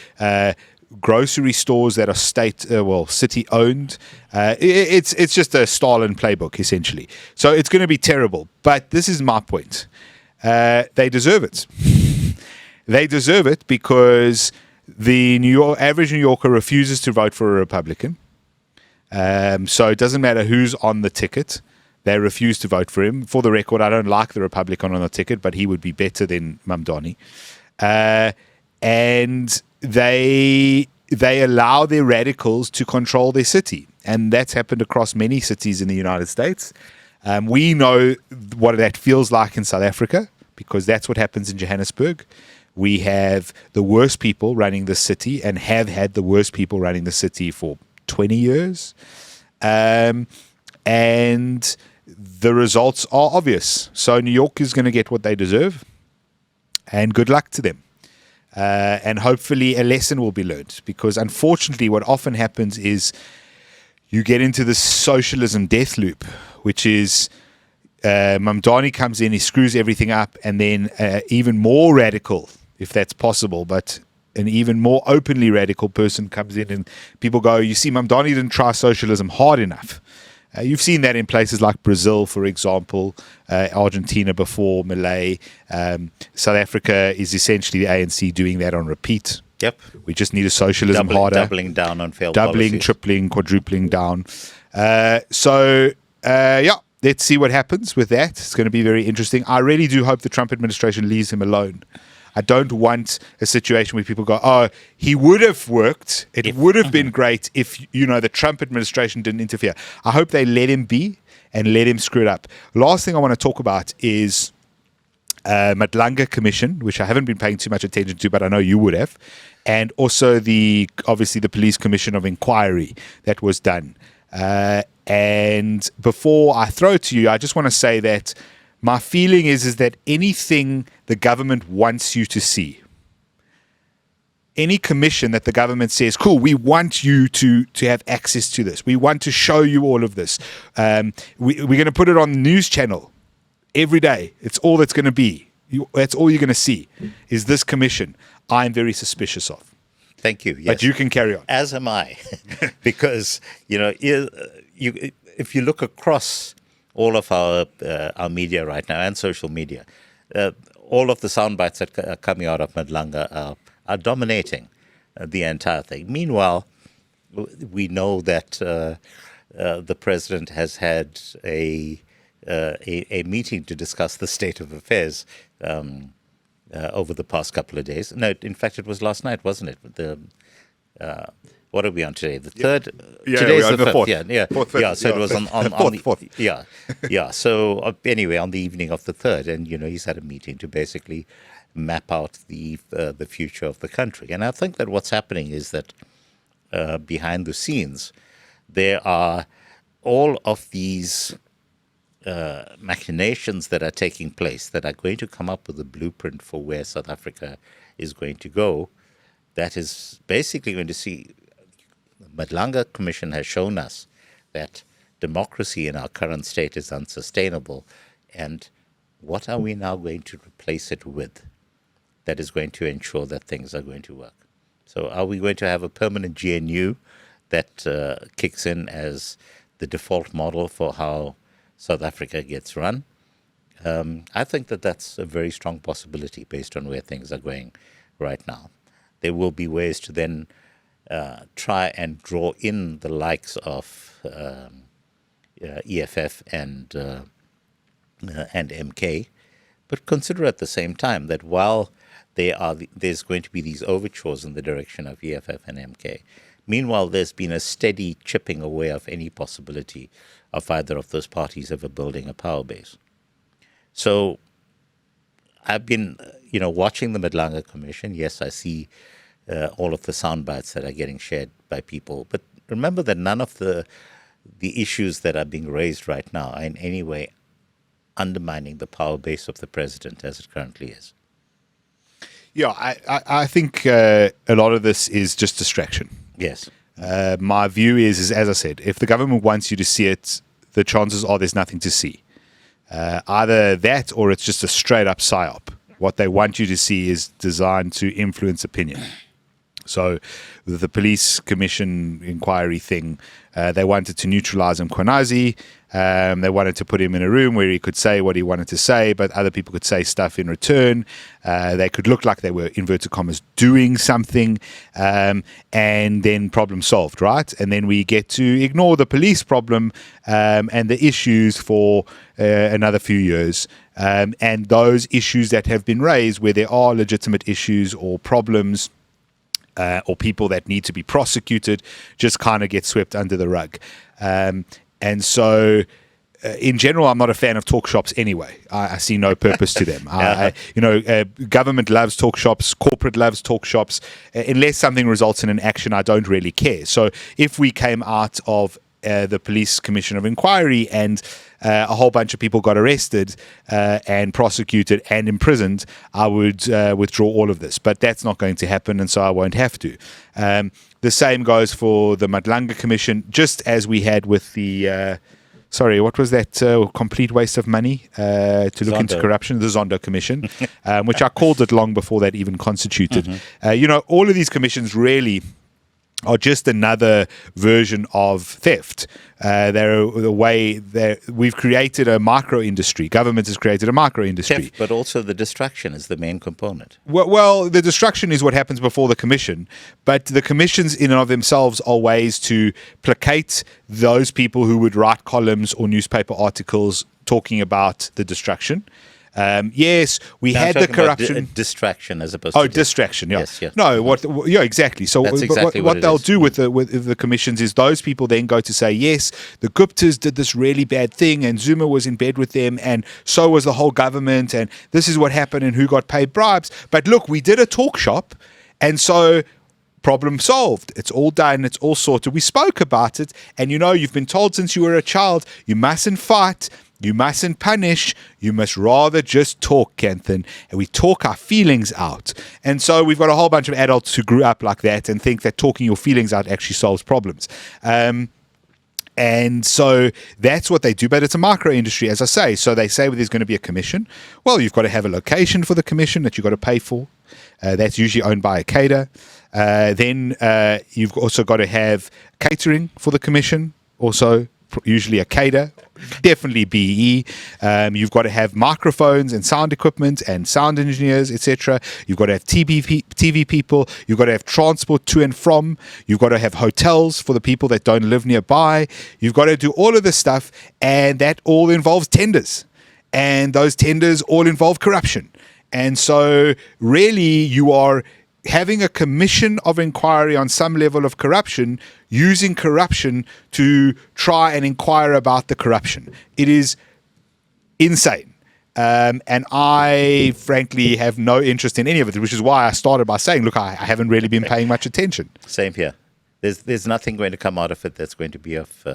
grocery stores that are city owned. It's just a Stalin playbook, essentially. So it's going to be terrible. But this is my point. They deserve it. They deserve it because the average New Yorker refuses to vote for a Republican. So it doesn't matter who's on the ticket. They refuse to vote for him. For the record, I don't like the Republican on the ticket, but he would be better than Mamdani. And they allow their radicals to control their city. And that's happened across many cities in the United States. We know what that feels like in South Africa, because that's what happens in Johannesburg. We have the worst people running the city and have had the worst people running the city for 20 years. And the results are obvious. So New York is going to get what they deserve. And good luck to them. And hopefully a lesson will be learned. Because unfortunately what often happens is you get into this socialism death loop, which is Mamdani comes in, he screws everything up, and then even more radical, if that's possible, but an even more openly radical person comes in and people go, you see, Mamdani didn't try socialism hard enough. You've seen that in places like Brazil, for example, Argentina before, Malay. South Africa is essentially the ANC doing that on repeat. Yep. We just need a socialism harder. Doubling down on failed policies. Tripling, quadrupling down. Let's see what happens with that. It's going to be very interesting. I really do hope the Trump administration leaves him alone. I don't want a situation where people go, oh, he would have worked. It would have been great if, the Trump administration didn't interfere. I hope they let him be and let him screw it up. Last thing I want to talk about is Madlanga Commission, which I haven't been paying too much attention to, but I know you would have. And also obviously the Police Commission of Inquiry that was done. And before I throw it to you, I just want to say that my feeling is that anything the government wants you to see, any commission that the government says, cool, we want you to have access to this. We want to show you all of this. We're going to put it on the news channel every day. It's all that's going to be. That's all you're going to see is this commission. I'm very suspicious of. Thank you. Yes. But you can carry on. As am I. Because, if you look across all of our media right now and social media, all of the sound bites that are coming out of Madlanga are dominating the entire thing. Meanwhile, we know that the president has had a meeting to discuss the state of affairs over the past couple of days. No, in fact, it was last night, wasn't it? What are we on today? The third? Today's we're on the the fifth. Fourth. Yeah, so it was on fourth. the... Yeah. So anyway, on the evening of the 3rd, and, he's had a meeting to basically map out the future of the country. And I think that what's happening is that behind the scenes, there are all of these machinations that are taking place that are going to come up with a blueprint for where South Africa is going to go. That is basically going to see... The Madlanga Commission has shown us that democracy in our current state is unsustainable. And what are we now going to replace it with that is going to ensure that things are going to work? So are we going to have a permanent GNU that kicks in as the default model for how South Africa gets run. I think that that's a very strong possibility based on where things are going right now. There will be ways to then try and draw in the likes of EFF and MK, but consider at the same time that while there's going to be these overtures in the direction of EFF and MK, meanwhile there's been a steady chipping away of any possibility of either of those parties ever building a power base. So I've been, watching the Madlanga Commission. Yes, I see all of the sound bites that are getting shared by people. But remember that none of the issues that are being raised right now are in any way undermining the power base of the president as it currently is. Yeah, I think a lot of this is just distraction. Yes. My view is, as I said, if the government wants you to see it, the chances are there's nothing to see. Either that or it's just a straight up psyop. What they want you to see is designed to influence opinion. So the police commission inquiry thing, they wanted to neutralize Mkhwanazi. They wanted to put him in a room where he could say what he wanted to say, but other people could say stuff in return. They could look like they were, inverted commas, doing something, and then problem solved, right? And then we get to ignore the police problem and the issues for another few years. And those issues that have been raised where there are legitimate issues or problems or people that need to be prosecuted just kind of get swept under the rug. And so, in general, I'm not a fan of talk shops anyway. I see no purpose to them. Government loves talk shops. Corporate loves talk shops. Unless something results in an action, I don't really care. So if we came out of the police commission of inquiry and a whole bunch of people got arrested and prosecuted and imprisoned, I would withdraw all of this. But that's not going to happen, and so I won't have to. The same goes for the Madlanga Commission, just as we had with the, what was that complete waste of money to look into corruption, the Zondo Commission, which I called it long before that even constituted. Mm-hmm. All of these commissions really are just another version of theft. They're the way that we've created a micro industry. Government has created a micro industry. Theft, but also the distraction is the main component. Well, the distraction is what happens before the commission, but the commissions in and of themselves are ways to placate those people who would write columns or newspaper articles talking about the distraction. Yes, we had the corruption. Distraction as opposed to distraction. Yeah. Yes. No, exactly. So that's exactly what they'll do with the commissions is those people then go to say, yes, the Guptas did this really bad thing, and Zuma was in bed with them, and so was the whole government, and this is what happened, and who got paid bribes. But look, we did a talk shop, and so problem solved. It's all done. It's all sorted. We spoke about it, and you've been told since you were a child, you mustn't fight. You mustn't punish. You must rather just talk, Kenthan. And we talk our feelings out. And so we've got a whole bunch of adults who grew up like that and think that talking your feelings out actually solves problems. And so that's what they do. But it's a micro industry, as I say. So they say there's going to be a commission. Well, you've got to have a location for the commission that you've got to pay for. That's usually owned by a caterer. Then you've also got to have catering for the commission, also usually a caterer, definitely BE. You've got to have microphones and sound equipment and sound engineers, etc. You've got to have TV people. You've got to have transport to and from. You've got to have hotels for the people that don't live nearby. You've got to do all of this stuff, and that all involves tenders. And those tenders all involve corruption. And so really you are having a commission of inquiry on some level of corruption, using corruption to try and inquire about the corruption. It is insane. And I, frankly, have no interest in any of it, which is why I started by saying, look, I haven't really been paying much attention. Same here. There's nothing going to come out of it that's going to be of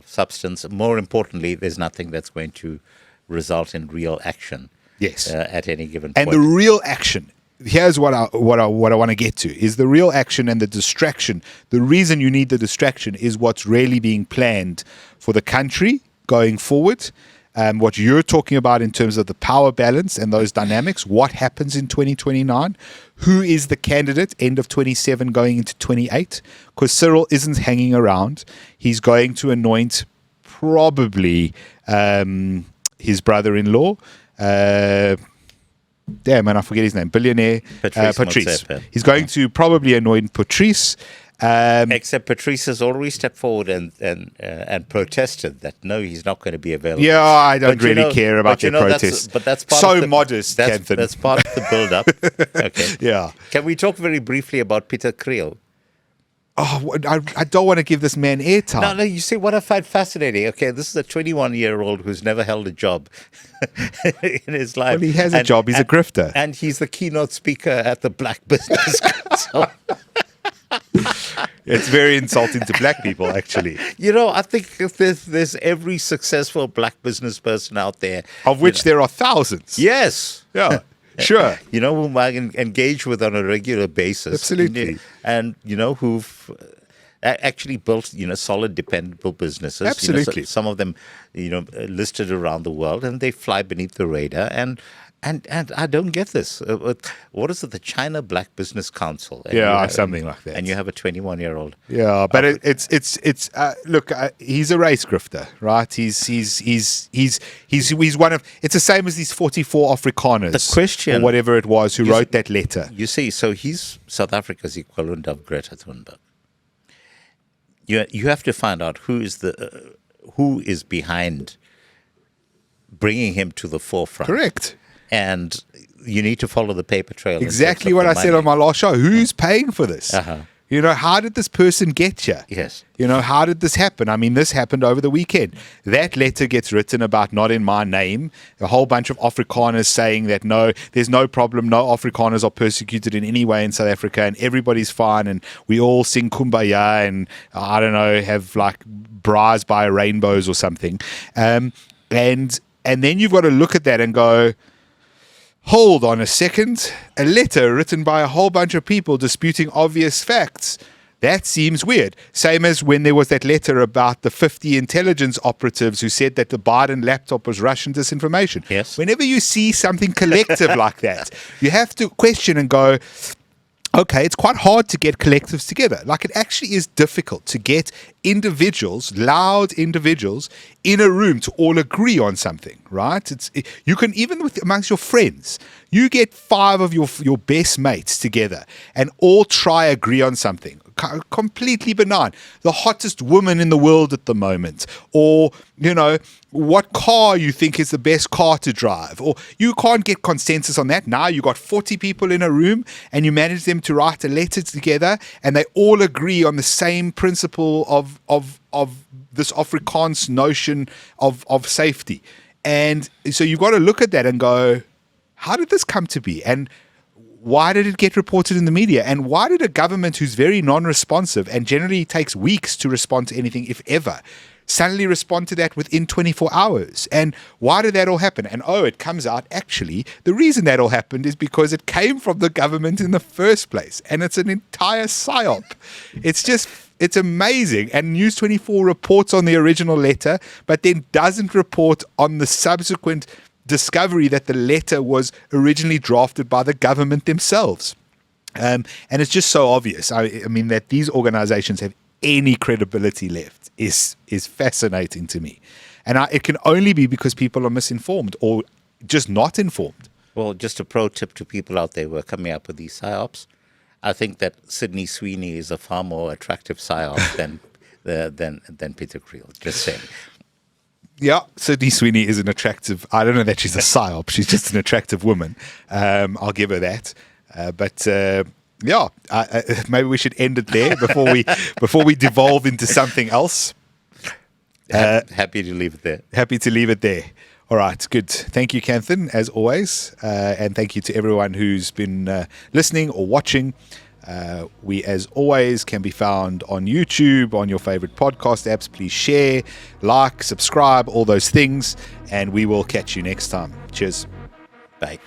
substance. More importantly, there's nothing that's going to result in real action. Yes. At any given point. And the real action, here's what I want to get to, is the real action and the distraction. The reason you need the distraction is what's really being planned for the country going forward. what you're talking about in terms of the power balance and those dynamics. What happens in 2029? Who is the candidate end of 27 going into 28? Because Cyril isn't hanging around. He's going to anoint probably his brother-in-law. Damn, man, I forget his name. Billionaire Patrice. He's going to probably anoint Patrice. Except Patrice has already stepped forward and protested that no, he's not going to be available. Yeah, I don't really care about their protests. But that's part so of the, modest, Kenton. That's part of the build-up. Okay. Yeah. Can we talk very briefly about Peter Kriel? Oh, I don't want to give this man airtime. No, you see, what I find fascinating, okay, this is a 21-year-old who's never held a job in his life. Well, he has a job. He's a grifter. And he's the keynote speaker at the Black Business Council. It's very insulting to black people, actually. You know, I think if there's every successful black business person out there. Of which there are thousands. Yes. Yeah. Sure. You know, whom I can engage with on a regular basis. Absolutely. And, you know, who've actually built, you know, solid, dependable businesses. Absolutely. You know, some of them, you know, listed around the world, and they fly beneath the radar. And I don't get this. What is it? The China Black Business Council. And something like that. And you have a 21-year-old. Yeah, but it's look, he's a race grifter, right? He's one of. It's the same as these 44 Afrikaners, The question, or whatever it was, who wrote that letter. You see, so he's South Africa's equivalent of Greta Thunberg. You have to find out who is behind bringing him to the forefront. Correct. And you need to follow the paper trail. Exactly what I said on my last show. Who's paying for this? Uh-huh. You know, how did this person get you? Yes. You know, how did this happen? I mean, this happened over the weekend. That letter gets written about not in my name. A whole bunch of Afrikaners saying that no, there's no problem. No Afrikaners are persecuted in any way in South Africa, and everybody's fine, and we all sing Kumbaya, and I don't know, have like bras by rainbows or something. And then you've got to look at that and go, hold on a second. A letter written by a whole bunch of people disputing obvious facts. That seems weird. Same as when there was that letter about the 50 intelligence operatives who said that the Biden laptop was Russian disinformation. Yes. Whenever you see something collective like that, you have to question and go, okay, it's quite hard to get collectives together. Like, it actually is difficult to get individuals, loud individuals, in a room to all agree on something, right? You can, even amongst your friends, you get 5 of your best mates together and all try agree on something. Completely benign. The hottest woman in the world at the moment, or, you know, what car you think is the best car to drive, or you can't get consensus on that. Now you got 40 people in a room and you manage them to write a letter together and they all agree on the same principle of this Afrikaans notion of safety. And so you've got to look at that and go, how did this come to be? And why did it get reported in the media? And why did a government who's very non-responsive and generally takes weeks to respond to anything, if ever, suddenly respond to that within 24 hours? And why did that all happen? And it comes out, actually, the reason that all happened is because it came from the government in the first place. And it's an entire psyop. It's amazing. And News 24 reports on the original letter, but then doesn't report on the subsequent discovery that the letter was originally drafted by the government themselves. And it's just so obvious. I mean, that these organizations have any credibility left is fascinating to me. And it can only be because people are misinformed or just not informed. Well, just a pro tip to people out there who are coming up with these psyops. I think that Sydney Sweeney is a far more attractive psyop than Peter Kriel. Just saying. Yeah, Sydney Sweeney is an attractive. I don't know that she's a psyop. She's just an attractive woman. I'll give her that. But maybe we should end it there before we devolve into something else. Happy to leave it there. Happy to leave it there. All right, good. Thank you, Kanthan, as always. And thank you to everyone who's been listening or watching. We, as always, can be found on YouTube, on your favorite podcast apps. Please share, like, subscribe, all those things. And we will catch you next time. Cheers. Bye.